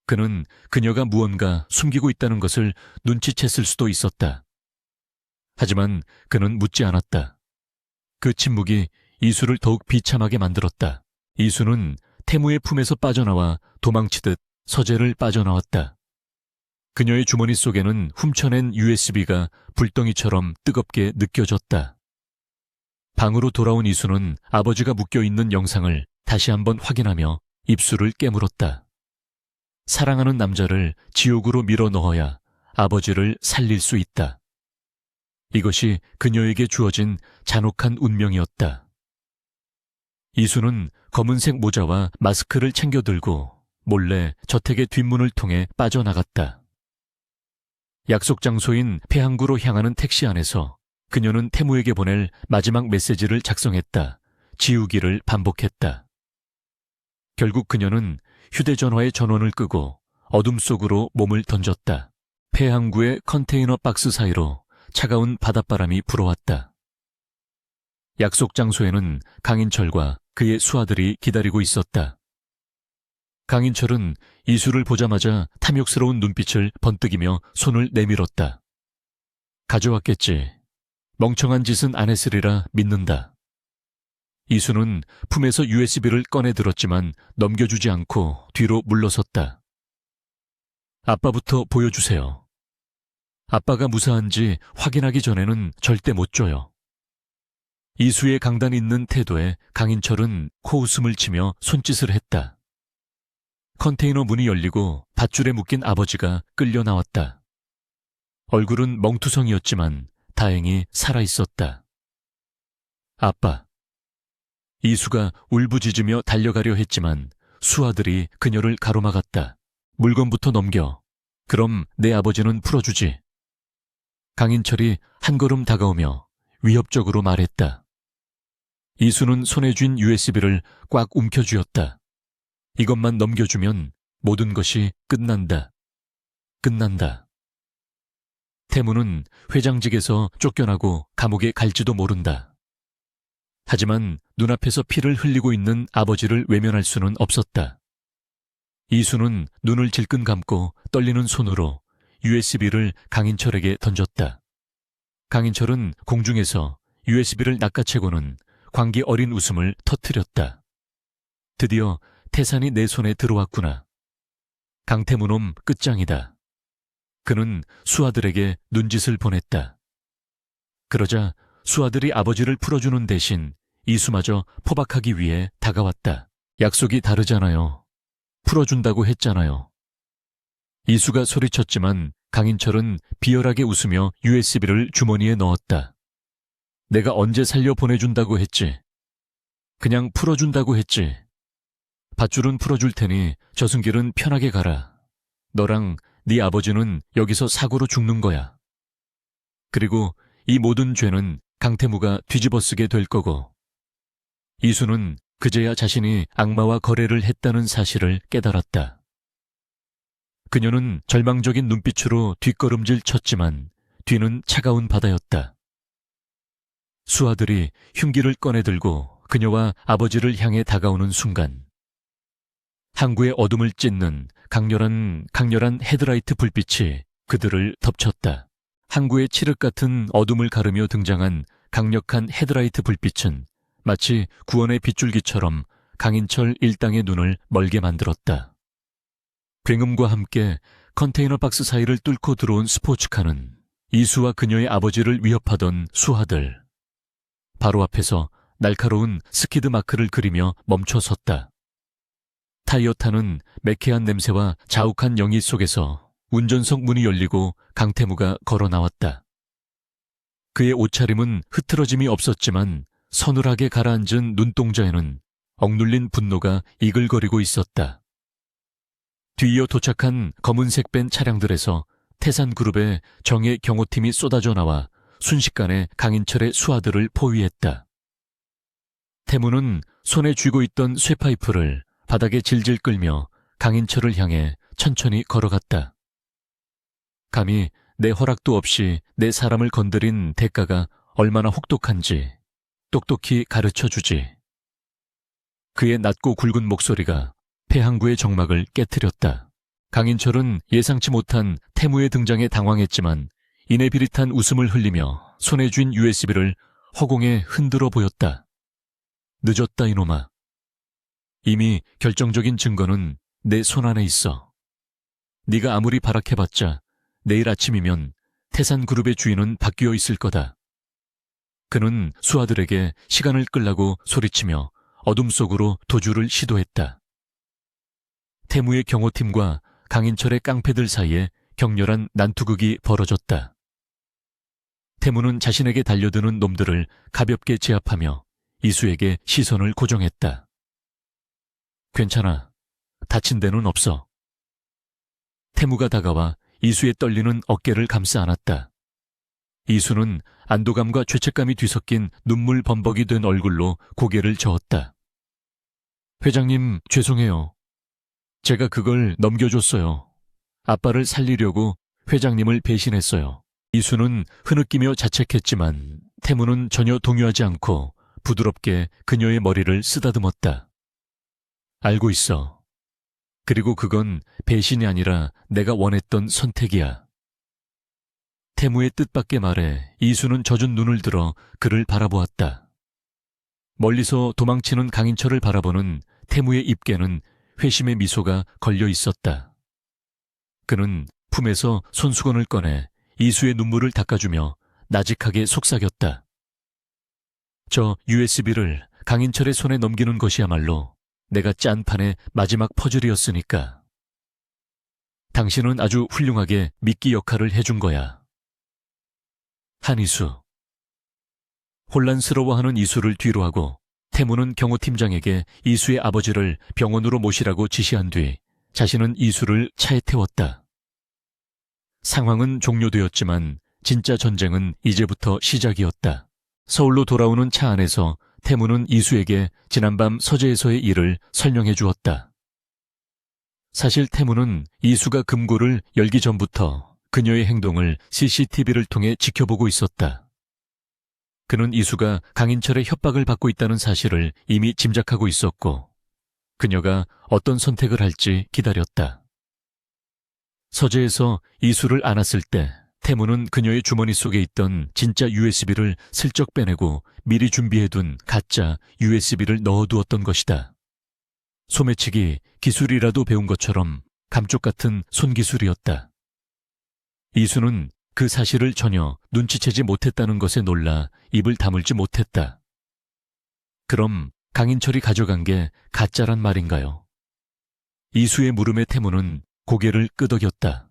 그는 그녀가 무언가 숨기고 있다는 것을 눈치챘을 수도 있었다. 하지만 그는 묻지 않았다. 그 침묵이 이수를 더욱 비참하게 만들었다. 이수는 태무의 품에서 빠져나와 도망치듯 서재를 빠져나왔다. 그녀의 주머니 속에는 훔쳐낸 USB가 불덩이처럼 뜨겁게 느껴졌다. 방으로 돌아온 이수는 아버지가 묶여있는 영상을 다시 한번 확인하며 입술을 깨물었다. 사랑하는 남자를 지옥으로 밀어 넣어야 아버지를 살릴 수 있다. 이것이 그녀에게 주어진 잔혹한 운명이었다. 이수는 검은색 모자와 마스크를 챙겨 들고 몰래 저택의 뒷문을 통해 빠져나갔다. 약속 장소인 폐항구로 향하는 택시 안에서 그녀는 태무에게 보낼 마지막 메시지를 작성했다. 지우기를 반복했다. 결국 그녀는 휴대전화의 전원을 끄고 어둠 속으로 몸을 던졌다. 폐항구의 컨테이너 박스 사이로 차가운 바닷바람이 불어왔다. 약속 장소에는 강인철과 그의 수하들이 기다리고 있었다. 강인철은 이수를 보자마자 탐욕스러운 눈빛을 번뜩이며 손을 내밀었다. 가져왔겠지. 멍청한 짓은 안 했으리라 믿는다. 이수는 품에서 USB를 꺼내 들었지만 넘겨주지 않고 뒤로 물러섰다. 아빠부터 보여주세요. 아빠가 무사한지 확인하기 전에는 절대 못 줘요. 이수의 강단 있는 태도에 강인철은 코웃음을 치며 손짓을 했다. 컨테이너 문이 열리고 밧줄에 묶인 아버지가 끌려 나왔다. 얼굴은 멍투성이었지만 다행히 살아있었다. 아빠. 이수가 울부짖으며 달려가려 했지만 수아들이 그녀를 가로막았다. 물건부터 넘겨. 그럼 내 아버지는 풀어주지. 강인철이 한 걸음 다가오며 위협적으로 말했다. 이수는 손에 쥔 USB를 꽉 움켜쥐었다. 이것만 넘겨주면 모든 것이 끝난다. 끝난다. 태무는 회장직에서 쫓겨나고 감옥에 갈지도 모른다. 하지만 눈앞에서 피를 흘리고 있는 아버지를 외면할 수는 없었다. 이수는 눈을 질끈 감고 떨리는 손으로 USB를 강인철에게 던졌다. 강인철은 공중에서 USB를 낚아채고는 광기 어린 웃음을 터뜨렸다. 드디어 태산이 내 손에 들어왔구나. 강태무놈 끝장이다. 그는 수아들에게 눈짓을 보냈다. 그러자 수아들이 아버지를 풀어주는 대신 이수마저 포박하기 위해 다가왔다. 약속이 다르잖아요. 풀어준다고 했잖아요. 이수가 소리쳤지만 강인철은 비열하게 웃으며 USB를 주머니에 넣었다. 내가 언제 살려 보내준다고 했지. 그냥 풀어준다고 했지. 밧줄은 풀어줄 테니 저승길은 편하게 가라. 너랑 네 아버지는 여기서 사고로 죽는 거야. 그리고 이 모든 죄는 강태무가 뒤집어쓰게 될 거고. 이수는 그제야 자신이 악마와 거래를 했다는 사실을 깨달았다. 그녀는 절망적인 눈빛으로 뒷걸음질 쳤지만 뒤는 차가운 바다였다. 수아들이 흉기를 꺼내들고 그녀와 아버지를 향해 다가오는 순간 항구의 어둠을 찢는 강렬한 헤드라이트 불빛이 그들을 덮쳤다. 항구의 칠흑 같은 어둠을 가르며 등장한 강력한 헤드라이트 불빛은 마치 구원의 빗줄기처럼 강인철 일당의 눈을 멀게 만들었다. 굉음과 함께 컨테이너 박스 사이를 뚫고 들어온 스포츠카는 이수와 그녀의 아버지를 위협하던 수하들. 바로 앞에서 날카로운 스키드 마크를 그리며 멈춰 섰다. 타이어타는 매캐한 냄새와 자욱한 영희 속에서 운전석 문이 열리고 강태무가 걸어 나왔다. 그의 옷차림은 흐트러짐이 없었지만 서늘하게 가라앉은 눈동자에는 억눌린 분노가 이글거리고 있었다. 뒤이어 도착한 검은색 밴 차량들에서 태산그룹의 정예 경호팀이 쏟아져 나와 순식간에 강인철의 수하들을 포위했다. 태무는 손에 쥐고 있던 쇠파이프를 바닥에 질질 끌며 강인철을 향해 천천히 걸어갔다. 감히 내 허락도 없이 내 사람을 건드린 대가가 얼마나 혹독한지 똑똑히 가르쳐주지. 그의 낮고 굵은 목소리가 폐항구의 정막을 깨트렸다. 강인철은 예상치 못한 태무의 등장에 당황했지만 이내 비릿한 웃음을 흘리며 손에 쥔 USB를 허공에 흔들어 보였다. 늦었다 이놈아. 이미 결정적인 증거는 내 손 안에 있어. 네가 아무리 발악해봤자 내일 아침이면 태산그룹의 주인은 바뀌어 있을 거다. 그는 수하들에게 시간을 끌라고 소리치며 어둠 속으로 도주를 시도했다. 태무의 경호팀과 강인철의 깡패들 사이에 격렬한 난투극이 벌어졌다. 태무는 자신에게 달려드는 놈들을 가볍게 제압하며 이수에게 시선을 고정했다. 괜찮아. 다친 데는 없어. 태무가 다가와 이수의 떨리는 어깨를 감싸 안았다. 이수는 안도감과 죄책감이 뒤섞인 눈물 범벅이 된 얼굴로 고개를 저었다. 회장님, 죄송해요. 제가 그걸 넘겨줬어요. 아빠를 살리려고 회장님을 배신했어요. 이수는 흐느끼며 자책했지만 태무는 전혀 동요하지 않고 부드럽게 그녀의 머리를 쓰다듬었다. 알고 있어. 그리고 그건 배신이 아니라 내가 원했던 선택이야. 태무의 뜻밖의 말에 이수는 젖은 눈을 들어 그를 바라보았다. 멀리서 도망치는 강인철을 바라보는 태무의 입계는 회심의 미소가 걸려 있었다. 그는 품에서 손수건을 꺼내 이수의 눈물을 닦아주며 나직하게 속삭였다. 저 USB를 강인철의 손에 넘기는 것이야말로 내가 짠 판의 마지막 퍼즐이었으니까. 당신은 아주 훌륭하게 미끼 역할을 해준 거야. 한이수. 혼란스러워하는 이수를 뒤로하고 태무는 경호팀장에게 이수의 아버지를 병원으로 모시라고 지시한 뒤 자신은 이수를 차에 태웠다. 상황은 종료되었지만 진짜 전쟁은 이제부터 시작이었다. 서울로 돌아오는 차 안에서 태무는 이수에게 지난밤 서재에서의 일을 설명해 주었다. 사실 태무는 이수가 금고를 열기 전부터 그녀의 행동을 CCTV를 통해 지켜보고 있었다. 그는 이수가 강인철의 협박을 받고 있다는 사실을 이미 짐작하고 있었고 그녀가 어떤 선택을 할지 기다렸다. 서재에서 이수를 안았을 때 태무는 그녀의 주머니 속에 있던 진짜 USB를 슬쩍 빼내고 미리 준비해둔 가짜 USB를 넣어두었던 것이다. 소매치기 기술이라도 배운 것처럼 감쪽 같은 손기술이었다. 이수는 그 사실을 전혀 눈치채지 못했다는 것에 놀라 입을 다물지 못했다. 그럼 강인철이 가져간 게 가짜란 말인가요? 이수의 물음에 태무는 고개를 끄덕였다.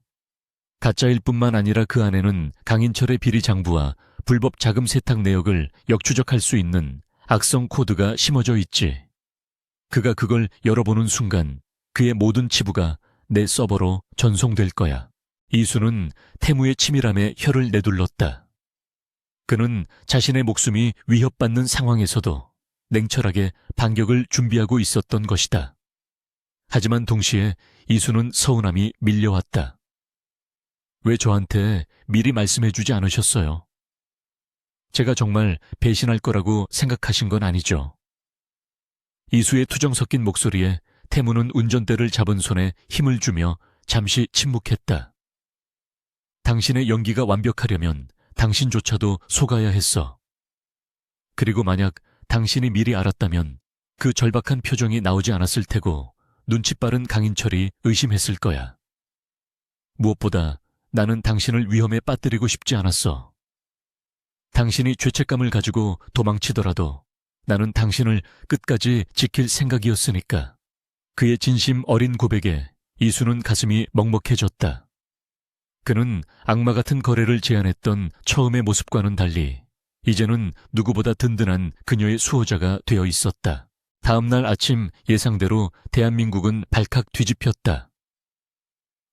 가짜일 뿐만 아니라 그 안에는 강인철의 비리 장부와 불법 자금 세탁 내역을 역추적할 수 있는 악성 코드가 심어져 있지. 그가 그걸 열어보는 순간 그의 모든 치부가 내 서버로 전송될 거야. 이수는 태무의 치밀함에 혀를 내둘렀다. 그는 자신의 목숨이 위협받는 상황에서도 냉철하게 반격을 준비하고 있었던 것이다. 하지만 동시에 이수는 서운함이 밀려왔다. 왜 저한테 미리 말씀해주지 않으셨어요? 제가 정말 배신할 거라고 생각하신 건 아니죠? 이수의 투정 섞인 목소리에 태무는 운전대를 잡은 손에 힘을 주며 잠시 침묵했다. 당신의 연기가 완벽하려면 당신조차도 속아야 했어. 그리고 만약 당신이 미리 알았다면 그 절박한 표정이 나오지 않았을 테고 눈치 빠른 강인철이 의심했을 거야. 무엇보다 나는 당신을 위험에 빠뜨리고 싶지 않았어. 당신이 죄책감을 가지고 도망치더라도 나는 당신을 끝까지 지킬 생각이었으니까. 그의 진심 어린 고백에 이수는 가슴이 먹먹해졌다. 그는 악마 같은 거래를 제안했던 처음의 모습과는 달리 이제는 누구보다 든든한 그녀의 수호자가 되어 있었다. 다음 날 아침 예상대로 대한민국은 발칵 뒤집혔다.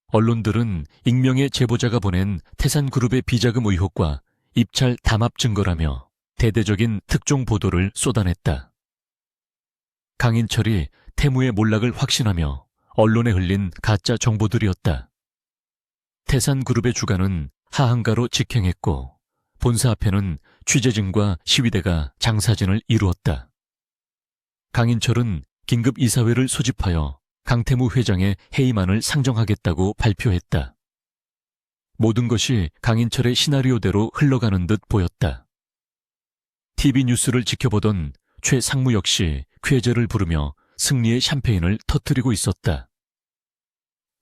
언론들은 익명의 제보자가 보낸 태산그룹의 비자금 의혹과 입찰 담합 증거라며 대대적인 특종 보도를 쏟아냈다. 강인철이 태무의 몰락을 확신하며 언론에 흘린 가짜 정보들이었다. 태산그룹의 주가는 하한가로 직행했고 본사 앞에는 취재진과 시위대가 장사진을 이루었다. 강인철은 긴급 이사회를 소집하여 강태무 회장의 해임안을 상정하겠다고 발표했다. 모든 것이 강인철의 시나리오대로 흘러가는 듯 보였다. TV 뉴스를 지켜보던 최 상무 역시 쾌재를 부르며 승리의 샴페인을 터뜨리고 있었다.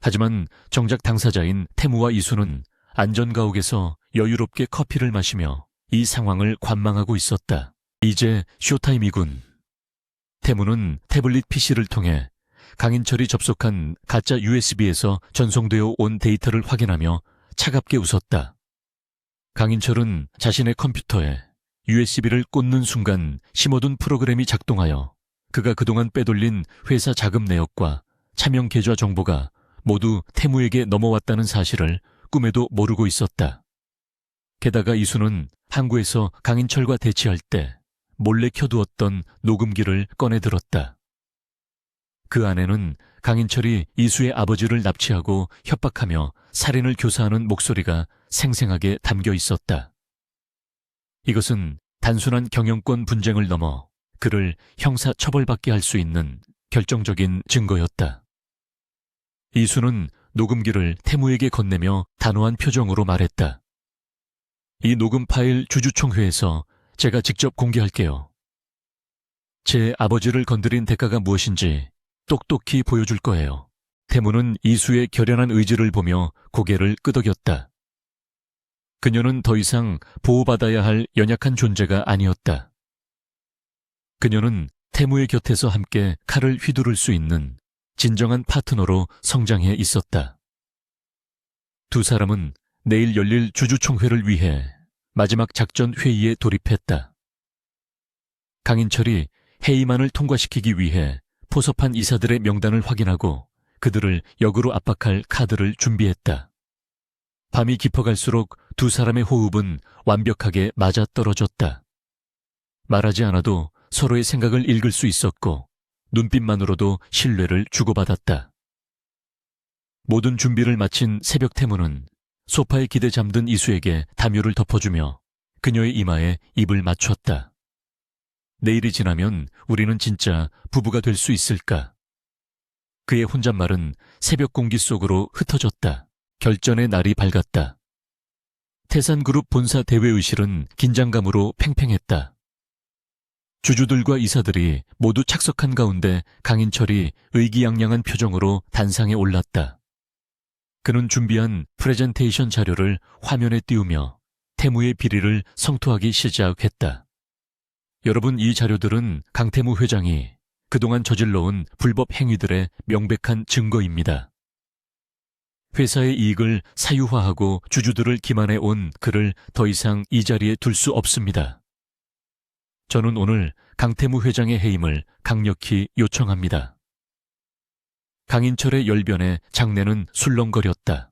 하지만 정작 당사자인 태무와 이수는 안전가옥에서 여유롭게 커피를 마시며 이 상황을 관망하고 있었다. 이제 쇼타임이군. 태무는 태블릿 PC를 통해 강인철이 접속한 가짜 USB에서 전송되어 온 데이터를 확인하며 차갑게 웃었다. 강인철은 자신의 컴퓨터에 USB를 꽂는 순간 심어둔 프로그램이 작동하여 그가 그동안 빼돌린 회사 자금 내역과 차명 계좌 정보가 모두 태무에게 넘어왔다는 사실을 꿈에도 모르고 있었다. 게다가 이수는 항구에서 강인철과 대치할 때 몰래 켜두었던 녹음기를 꺼내들었다. 그 안에는 강인철이 이수의 아버지를 납치하고 협박하며 살인을 교사하는 목소리가 생생하게 담겨 있었다. 이것은 단순한 경영권 분쟁을 넘어 그를 형사 처벌받게 할 수 있는 결정적인 증거였다. 이수는 녹음기를 태무에게 건네며 단호한 표정으로 말했다. 이 녹음 파일 주주총회에서 제가 직접 공개할게요. 제 아버지를 건드린 대가가 무엇인지 똑똑히 보여줄 거예요. 태무는 이수의 결연한 의지를 보며 고개를 끄덕였다. 그녀는 더 이상 보호받아야 할 연약한 존재가 아니었다. 그녀는 태무의 곁에서 함께 칼을 휘두를 수 있는 진정한 파트너로 성장해 있었다. 두 사람은 내일 열릴 주주총회를 위해 마지막 작전 회의에 돌입했다. 강인철이 회의만을 통과시키기 위해 포섭한 이사들의 명단을 확인하고 그들을 역으로 압박할 카드를 준비했다. 밤이 깊어갈수록 두 사람의 호흡은 완벽하게 맞아떨어졌다. 말하지 않아도 서로의 생각을 읽을 수 있었고 눈빛만으로도 신뢰를 주고받았다. 모든 준비를 마친 새벽 태무는 소파에 기대 잠든 이수에게 담요를 덮어주며 그녀의 이마에 입을 맞췄다. 내일이 지나면 우리는 진짜 부부가 될 수 있을까? 그의 혼잣말은 새벽 공기 속으로 흩어졌다. 결전의 날이 밝았다. 태산그룹 본사 대회의실은 긴장감으로 팽팽했다. 주주들과 이사들이 모두 착석한 가운데 강인철이 의기양양한 표정으로 단상에 올랐다. 그는 준비한 프레젠테이션 자료를 화면에 띄우며 태무의 비리를 성토하기 시작했다. 여러분, 이 자료들은 강태무 회장이 그동안 저질러온 불법 행위들의 명백한 증거입니다. 회사의 이익을 사유화하고 주주들을 기만해 온 그를 더 이상 이 자리에 둘 수 없습니다. 저는 오늘 강태무 회장의 해임을 강력히 요청합니다. 강인철의 열변에 장내는 술렁거렸다.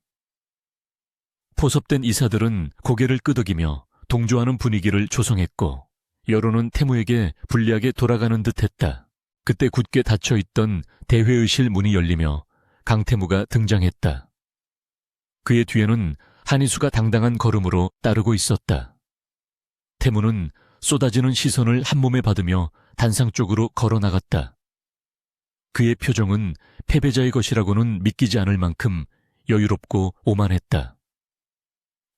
포섭된 이사들은 고개를 끄덕이며 동조하는 분위기를 조성했고 여론은 태무에게 불리하게 돌아가는 듯했다. 그때 굳게 닫혀있던 대회의실 문이 열리며 강태무가 등장했다. 그의 뒤에는 한희수가 당당한 걸음으로 따르고 있었다. 태무는 쏟아지는 시선을 한몸에 받으며 단상 쪽으로 걸어나갔다. 그의 표정은 패배자의 것이라고는 믿기지 않을 만큼 여유롭고 오만했다.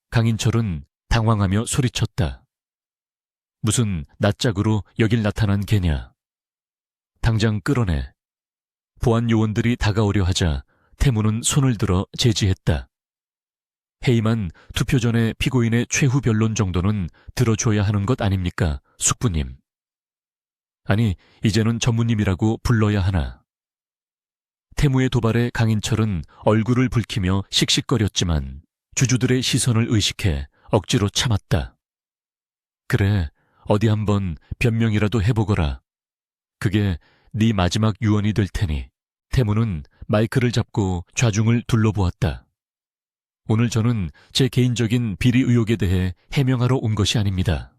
강인철은 당황하며 소리쳤다. 무슨 낯짝으로 여길 나타난 개냐. 당장 끌어내. 보안 요원들이 다가오려 하자 태무는 손을 들어 제지했다. 해임한 투표 전에 피고인의 최후 변론 정도는 들어줘야 하는 것 아닙니까, 숙부님? 아니, 이제는 전무님이라고 불러야 하나. 태무의 도발에 강인철은 얼굴을 붉히며 씩씩거렸지만 주주들의 시선을 의식해 억지로 참았다. 그래, 어디 한번 변명이라도 해보거라. 그게 네 마지막 유언이 될 테니. 태무는 마이크를 잡고 좌중을 둘러보았다. 오늘 저는 제 개인적인 비리 의혹에 대해 해명하러 온 것이 아닙니다.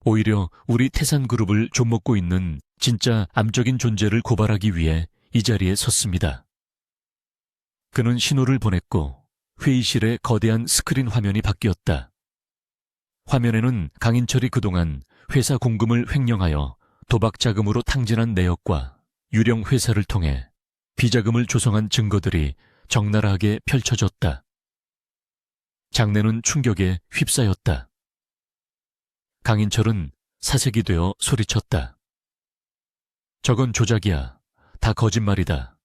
오히려 우리 태산그룹을 좀먹고 있는 진짜 암적인 존재를 고발하기 위해 이 자리에 섰습니다. 그는 신호를 보냈고 회의실의 거대한 스크린 화면이 바뀌었다. 화면에는 강인철이 그동안 회사 공금을 횡령하여 도박 자금으로 탕진한 내역과 유령 회사를 통해 비자금을 조성한 증거들이 적나라하게 펼쳐졌다. 장내는 충격에 휩싸였다. 강인철은 사색이 되어 소리쳤다. 저건 조작이야. 다 거짓말이다.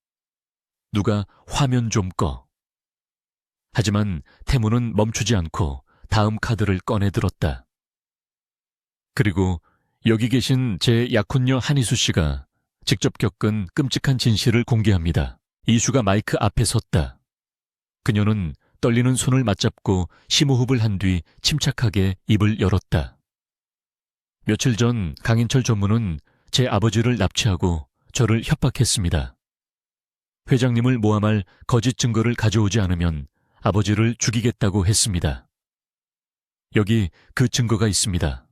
누가 화면 좀 꺼. 하지만 태무는 멈추지 않고 다음 카드를 꺼내들었다. 그리고 여기 계신 제 약혼녀 한희수 씨가 직접 겪은 끔찍한 진실을 공개합니다. 이수가 마이크 앞에 섰다. 그녀는 떨리는 손을 맞잡고 심호흡을 한 뒤 침착하게 입을 열었다. 며칠 전 강인철 전무는 제 아버지를 납치하고 저를 협박했습니다. 회장님을 모함할 거짓 증거를 가져오지 않으면 아버지를 죽이겠다고 했습니다. 여기 그 증거가 있습니다.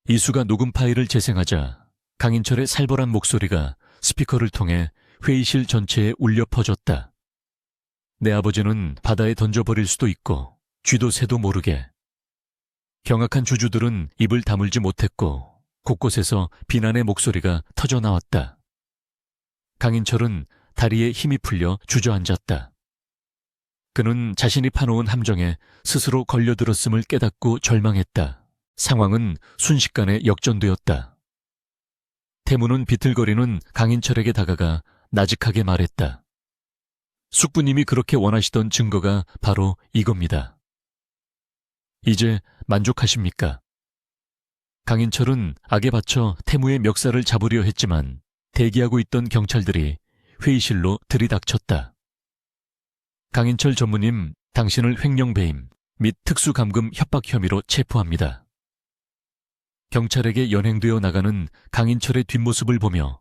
이수가 녹음 파일을 재생하자 강인철의 살벌한 목소리가 스피커를 통해 회의실 전체에 울려 퍼졌다. 내 아버지는 바다에 던져버릴 수도 있고 쥐도 새도 모르게. 경악한 주주들은 입을 다물지 못했고 곳곳에서 비난의 목소리가 터져나왔다. 강인철은 다리에 힘이 풀려 주저앉았다. 그는 자신이 파놓은 함정에 스스로 걸려들었음을 깨닫고 절망했다. 상황은 순식간에 역전되었다. 태무는 비틀거리는 강인철에게 다가가 나직하게 말했다. 숙부님이 그렇게 원하시던 증거가 바로 이겁니다. 이제 만족하십니까? 강인철은 악에 받쳐 태무의 멱살을 잡으려 했지만 대기하고 있던 경찰들이 회의실로 들이닥쳤다. 강인철 전무님, 당신을 횡령배임 및 특수감금 협박 혐의로 체포합니다. 경찰에게 연행되어 나가는 강인철의 뒷모습을 보며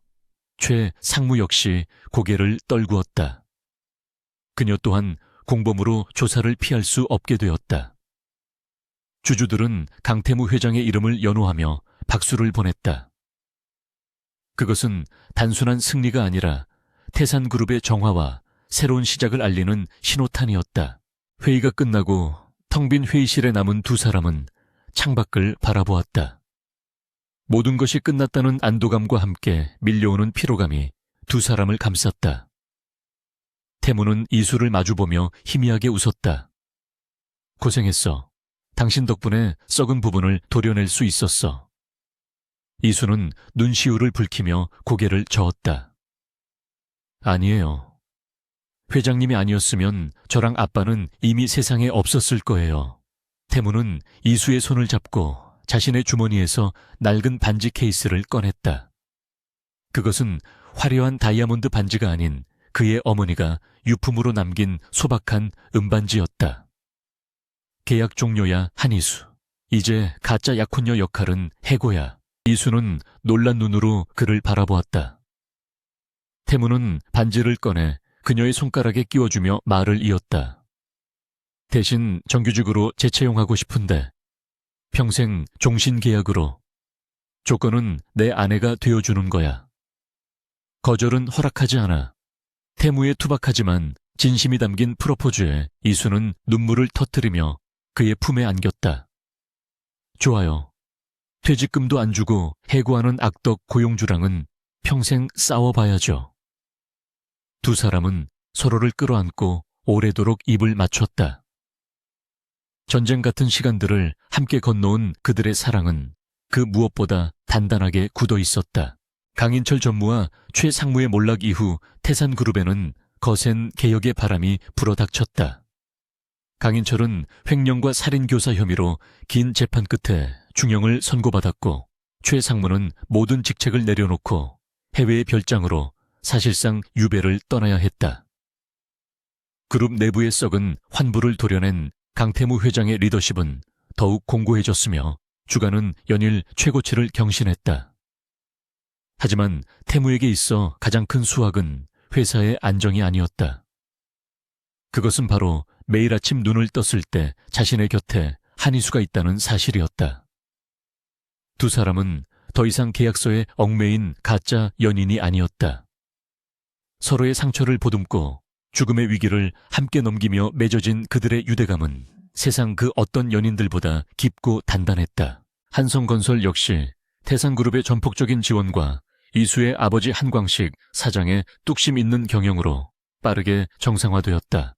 최 상무 역시 고개를 떨구었다. 그녀 또한 공범으로 조사를 피할 수 없게 되었다. 주주들은 강태무 회장의 이름을 연호하며 박수를 보냈다. 그것은 단순한 승리가 아니라 태산그룹의 정화와 새로운 시작을 알리는 신호탄이었다. 회의가 끝나고 텅 빈 회의실에 남은 두 사람은 창밖을 바라보았다. 모든 것이 끝났다는 안도감과 함께 밀려오는 피로감이 두 사람을 감쌌다. 태무는 이수를 마주보며 희미하게 웃었다. 고생했어. 당신 덕분에 썩은 부분을 도려낼 수 있었어. 이수는 눈시울을 붉히며 고개를 저었다. 아니에요. 회장님이 아니었으면 저랑 아빠는 이미 세상에 없었을 거예요. 태무는 이수의 손을 잡고 자신의 주머니에서 낡은 반지 케이스를 꺼냈다. 그것은 화려한 다이아몬드 반지가 아닌 그의 어머니가 유품으로 남긴 소박한 은반지였다. 계약 종료야 한이수. 이제 가짜 약혼녀 역할은 해고야. 이수는 놀란 눈으로 그를 바라보았다. 태무는 반지를 꺼내 그녀의 손가락에 끼워주며 말을 이었다. 대신 정규직으로 재채용하고 싶은데 평생 종신계약으로. 조건은 내 아내가 되어주는 거야. 거절은 허락하지 않아. 태무에 투박하지만 진심이 담긴 프로포즈에 이수는 눈물을 터뜨리며 그의 품에 안겼다. 좋아요. 퇴직금도 안 주고 해고하는 악덕 고용주랑은 평생 싸워봐야죠. 두 사람은 서로를 끌어안고 오래도록 입을 맞췄다. 전쟁 같은 시간들을 함께 건너온 그들의 사랑은 그 무엇보다 단단하게 굳어 있었다. 강인철 전무와 최 상무의 몰락 이후 태산그룹에는 거센 개혁의 바람이 불어닥쳤다. 강인철은 횡령과 살인교사 혐의로 긴 재판 끝에 중형을 선고받았고 최 상무는 모든 직책을 내려놓고 해외의 별장으로 사실상 유배를 떠나야 했다. 그룹 내부의 썩은 환부를 도려낸 강태무 회장의 리더십은 더욱 공고해졌으며 주가는 연일 최고치를 경신했다. 하지만 태무에게 있어 가장 큰 수확은 회사의 안정이 아니었다. 그것은 바로 매일 아침 눈을 떴을 때 자신의 곁에 한이수가 있다는 사실이었다. 두 사람은 더 이상 계약서에 얽매인 가짜 연인이 아니었다. 서로의 상처를 보듬고 죽음의 위기를 함께 넘기며 맺어진 그들의 유대감은 세상 그 어떤 연인들보다 깊고 단단했다. 한성건설 역시 태산그룹의 전폭적인 지원과 이수의 아버지 한광식 사장의 뚝심 있는 경영으로 빠르게 정상화되었다.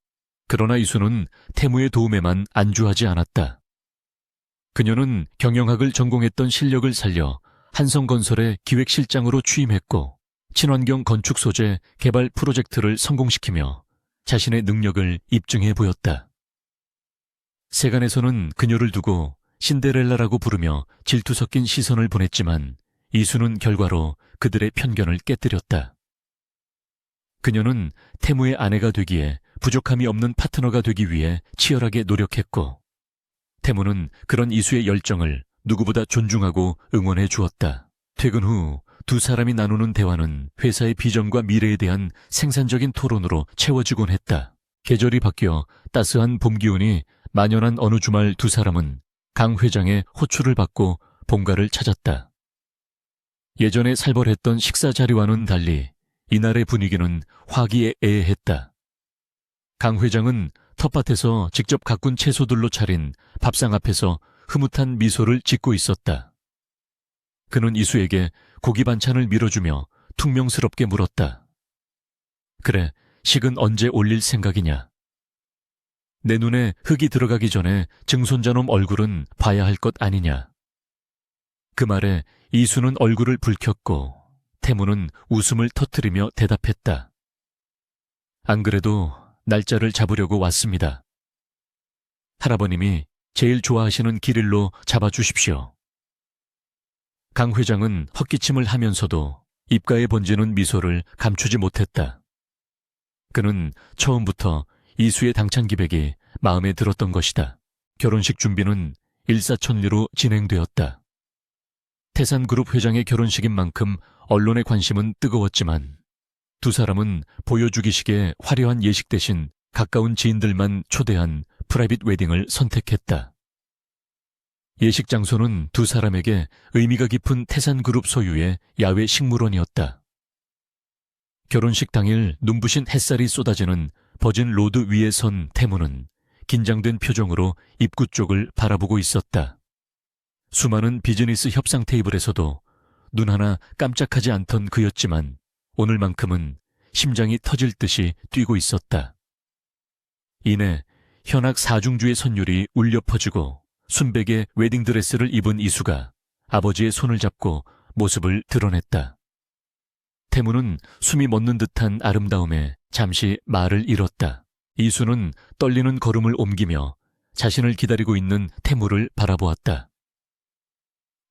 그러나 이수는 태무의 도움에만 안주하지 않았다. 그녀는 경영학을 전공했던 실력을 살려 한성건설의 기획실장으로 취임했고 친환경 건축 소재 개발 프로젝트를 성공시키며 자신의 능력을 입증해 보였다. 세간에서는 그녀를 두고 신데렐라라고 부르며 질투 섞인 시선을 보냈지만 이수는 결과로 그들의 편견을 깨뜨렸다. 그녀는 태무의 아내가 되기에 부족함이 없는 파트너가 되기 위해 치열하게 노력했고 태무는 그런 이수의 열정을 누구보다 존중하고 응원해 주었다. 퇴근 후 두 사람이 나누는 대화는 회사의 비전과 미래에 대한 생산적인 토론으로 채워지곤 했다. 계절이 바뀌어 따스한 봄 기온이 만연한 어느 주말 두 사람은 강 회장의 호출을 받고 본가를 찾았다. 예전에 살벌했던 식사 자리와는 달리 이날의 분위기는 화기애애했다. 강 회장은 텃밭에서 직접 가꾼 채소들로 차린 밥상 앞에서 흐뭇한 미소를 짓고 있었다. 그는 이수에게 고기 반찬을 밀어주며 퉁명스럽게 물었다. 그래, 식은 언제 올릴 생각이냐? 내 눈에 흙이 들어가기 전에 증손자놈 얼굴은 봐야 할 것 아니냐? 그 말에 이수는 얼굴을 붉혔고 태무는 웃음을 터뜨리며 대답했다. 안 그래도 날짜를 잡으려고 왔습니다. 할아버님이 제일 좋아하시는 길일로 잡아주십시오. 강 회장은 헛기침을 하면서도 입가에 번지는 미소를 감추지 못했다. 그는 처음부터 이수의 당찬 기백이 마음에 들었던 것이다. 결혼식 준비는 일사천리로 진행되었다. 태산그룹 회장의 결혼식인 만큼 언론의 관심은 뜨거웠지만 두 사람은 보여주기식의 화려한 예식 대신 가까운 지인들만 초대한 프라이빗 웨딩을 선택했다. 예식 장소는 두 사람에게 의미가 깊은 태산그룹 소유의 야외 식물원이었다. 결혼식 당일 눈부신 햇살이 쏟아지는 버진 로드 위에 선 태무는 긴장된 표정으로 입구 쪽을 바라보고 있었다. 수많은 비즈니스 협상 테이블에서도 눈 하나 깜짝하지 않던 그였지만 오늘만큼은 심장이 터질 듯이 뛰고 있었다. 이내 현악 사중주의 선율이 울려 퍼지고 순백의 웨딩드레스를 입은 이수가 아버지의 손을 잡고 모습을 드러냈다. 태무는 숨이 멎는 듯한 아름다움에 잠시 말을 잃었다. 이수는 떨리는 걸음을 옮기며 자신을 기다리고 있는 태무를 바라보았다.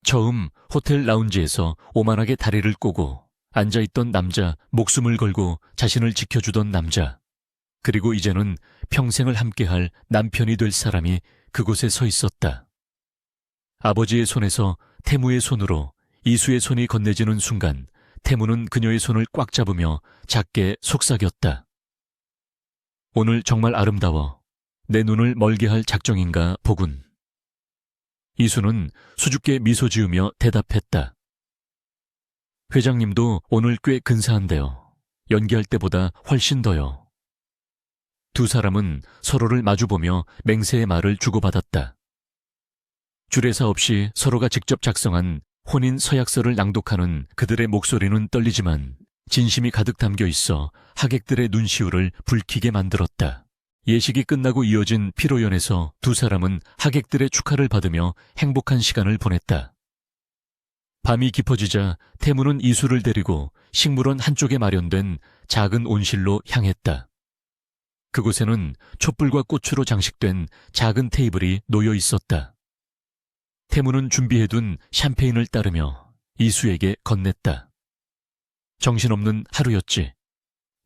처음 호텔 라운지에서 오만하게 다리를 꼬고 앉아있던 남자, 목숨을 걸고 자신을 지켜주던 남자, 그리고 이제는 평생을 함께할 남편이 될 사람이 그곳에 서 있었다. 아버지의 손에서 태무의 손으로 이수의 손이 건네지는 순간 태무는 그녀의 손을 꽉 잡으며 작게 속삭였다. 오늘 정말 아름다워. 내 눈을 멀게 할 작정인가 보군. 이수는 수줍게 미소 지으며 대답했다. 회장님도 오늘 꽤 근사한데요. 연기할 때보다 훨씬 더요. 두 사람은 서로를 마주보며 맹세의 말을 주고받았다. 주례사 없이 서로가 직접 작성한 혼인 서약서를 낭독하는 그들의 목소리는 떨리지만 진심이 가득 담겨 있어 하객들의 눈시울을 붉히게 만들었다. 예식이 끝나고 이어진 피로연에서 두 사람은 하객들의 축하를 받으며 행복한 시간을 보냈다. 밤이 깊어지자 태무는 이수를 데리고 식물원 한쪽에 마련된 작은 온실로 향했다. 그곳에는 촛불과 꽃으로 장식된 작은 테이블이 놓여 있었다. 태무는 준비해둔 샴페인을 따르며 이수에게 건넸다. 정신없는 하루였지.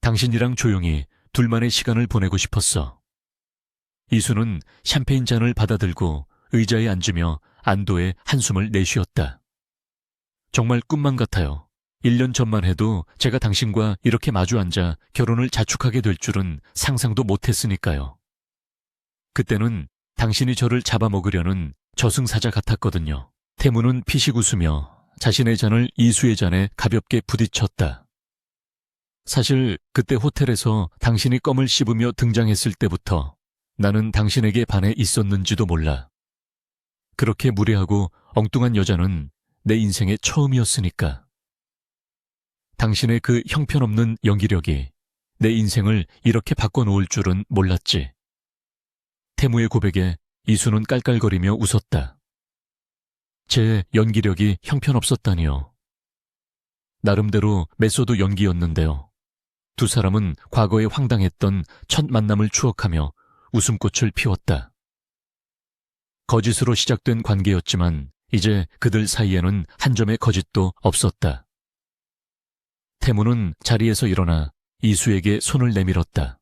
당신이랑 조용히 둘만의 시간을 보내고 싶었어. 이수는 샴페인 잔을 받아들고 의자에 앉으며 안도의 한숨을 내쉬었다. 정말 꿈만 같아요. 1년 전만 해도 제가 당신과 이렇게 마주 앉아 결혼을 자축하게 될 줄은 상상도 못했으니까요. 그때는 당신이 저를 잡아먹으려는 저승사자 같았거든요. 태무는 피식 웃으며 자신의 잔을 이수의 잔에 가볍게 부딪혔다. 사실 그때 호텔에서 당신이 껌을 씹으며 등장했을 때부터 나는 당신에게 반해 있었는지도 몰라. 그렇게 무례하고 엉뚱한 여자는 내 인생의 처음이었으니까. 당신의 그 형편없는 연기력이 내 인생을 이렇게 바꿔놓을 줄은 몰랐지. 태무의 고백에 이수는 깔깔거리며 웃었다. 제 연기력이 형편없었다니요. 나름대로 메소드 연기였는데요. 두 사람은 과거에 황당했던 첫 만남을 추억하며 웃음꽃을 피웠다. 거짓으로 시작된 관계였지만 이제 그들 사이에는 한 점의 거짓도 없었다. 태무는 자리에서 일어나 이수에게 손을 내밀었다.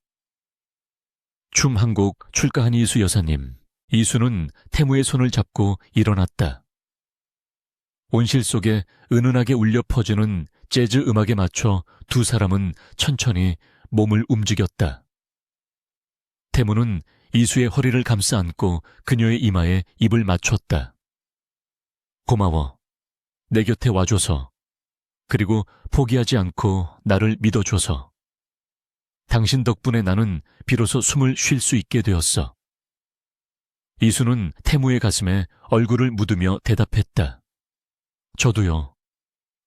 춤 한 곡 출가한 이수 여사님. 이수는 태무의 손을 잡고 일어났다. 온실 속에 은은하게 울려 퍼지는 재즈 음악에 맞춰 두 사람은 천천히 몸을 움직였다. 태무는 이수의 허리를 감싸 안고 그녀의 이마에 입을 맞췄다. 고마워. 내 곁에 와줘서. 그리고 포기하지 않고 나를 믿어줘서. 당신 덕분에 나는 비로소 숨을 쉴 수 있게 되었어. 이수는 태무의 가슴에 얼굴을 묻으며 대답했다. 저도요.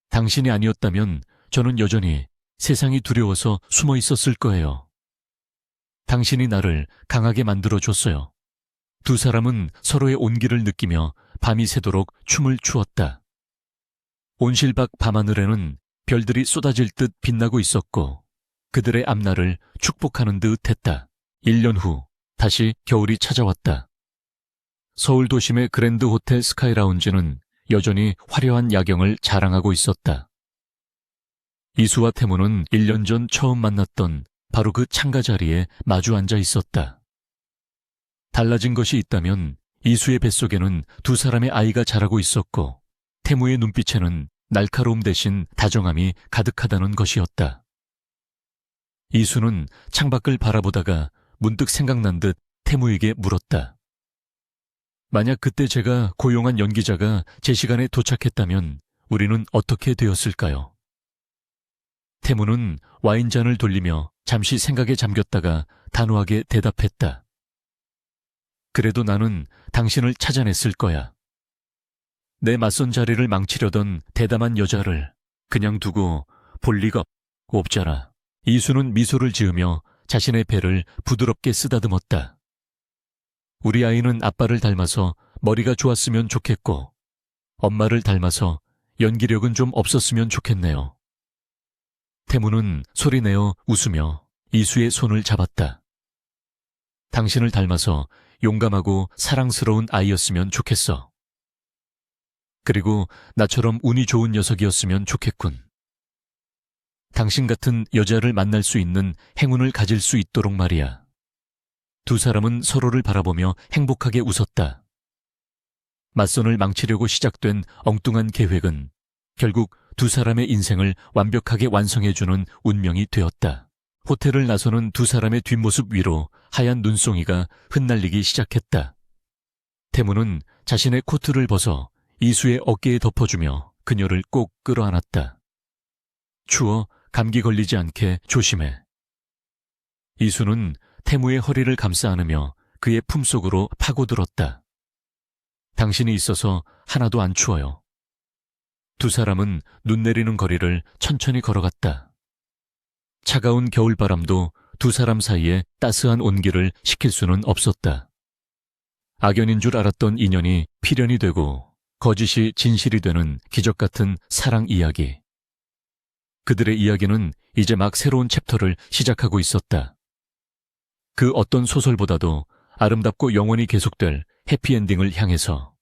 당신이 아니었다면 저는 여전히 세상이 두려워서 숨어 있었을 거예요. 당신이 나를 강하게 만들어줬어요. 두 사람은 서로의 온기를 느끼며 밤이 새도록 춤을 추었다. 온실 밖 밤하늘에는 별들이 쏟아질 듯 빛나고 있었고 그들의 앞날을 축복하는 듯 했다. 1년 후 다시 겨울이 찾아왔다. 서울 도심의 그랜드 호텔 스카이 라운지는 여전히 화려한 야경을 자랑하고 있었다. 이수와 태무는 1년 전 처음 만났던 바로 그 창가 자리에 마주 앉아 있었다. 달라진 것이 있다면 이수의 뱃속에는 두 사람의 아이가 자라고 있었고 태무의 눈빛에는 날카로움 대신 다정함이 가득하다는 것이었다. 이수는 창밖을 바라보다가 문득 생각난 듯 태무에게 물었다. 만약 그때 제가 고용한 연기자가 제 시간에 도착했다면 우리는 어떻게 되었을까요? 태무는 와인잔을 돌리며 잠시 생각에 잠겼다가 단호하게 대답했다. 그래도 나는 당신을 찾아냈을 거야. 내 맞선 자리를 망치려던 대담한 여자를 그냥 두고 볼 리가 없잖아. 이수는 미소를 지으며 자신의 배를 부드럽게 쓰다듬었다. 우리 아이는 아빠를 닮아서 머리가 좋았으면 좋겠고 엄마를 닮아서 연기력은 좀 없었으면 좋겠네요. 태무는 소리내어 웃으며 이수의 손을 잡았다. 당신을 닮아서 용감하고 사랑스러운 아이였으면 좋겠어. 그리고 나처럼 운이 좋은 녀석이었으면 좋겠군. 당신 같은 여자를 만날 수 있는 행운을 가질 수 있도록 말이야. 두 사람은 서로를 바라보며 행복하게 웃었다. 맞선을 망치려고 시작된 엉뚱한 계획은 결국 두 사람의 인생을 완벽하게 완성해주는 운명이 되었다. 호텔을 나서는 두 사람의 뒷모습 위로 하얀 눈송이가 흩날리기 시작했다. 태무는 자신의 코트를 벗어 이수의 어깨에 덮어주며 그녀를 꼭 끌어안았다. 추워 감기 걸리지 않게 조심해. 이수는 태무의 허리를 감싸 안으며 그의 품속으로 파고들었다. 당신이 있어서 하나도 안 추워요. 두 사람은 눈 내리는 거리를 천천히 걸어갔다. 차가운 겨울바람도 두 사람 사이에 따스한 온기를 식힐 수는 없었다. 악연인 줄 알았던 인연이 필연이 되고 거짓이 진실이 되는 기적 같은 사랑 이야기. 그들의 이야기는 이제 막 새로운 챕터를 시작하고 있었다. 그 어떤 소설보다도 아름답고 영원히 계속될 해피엔딩을 향해서.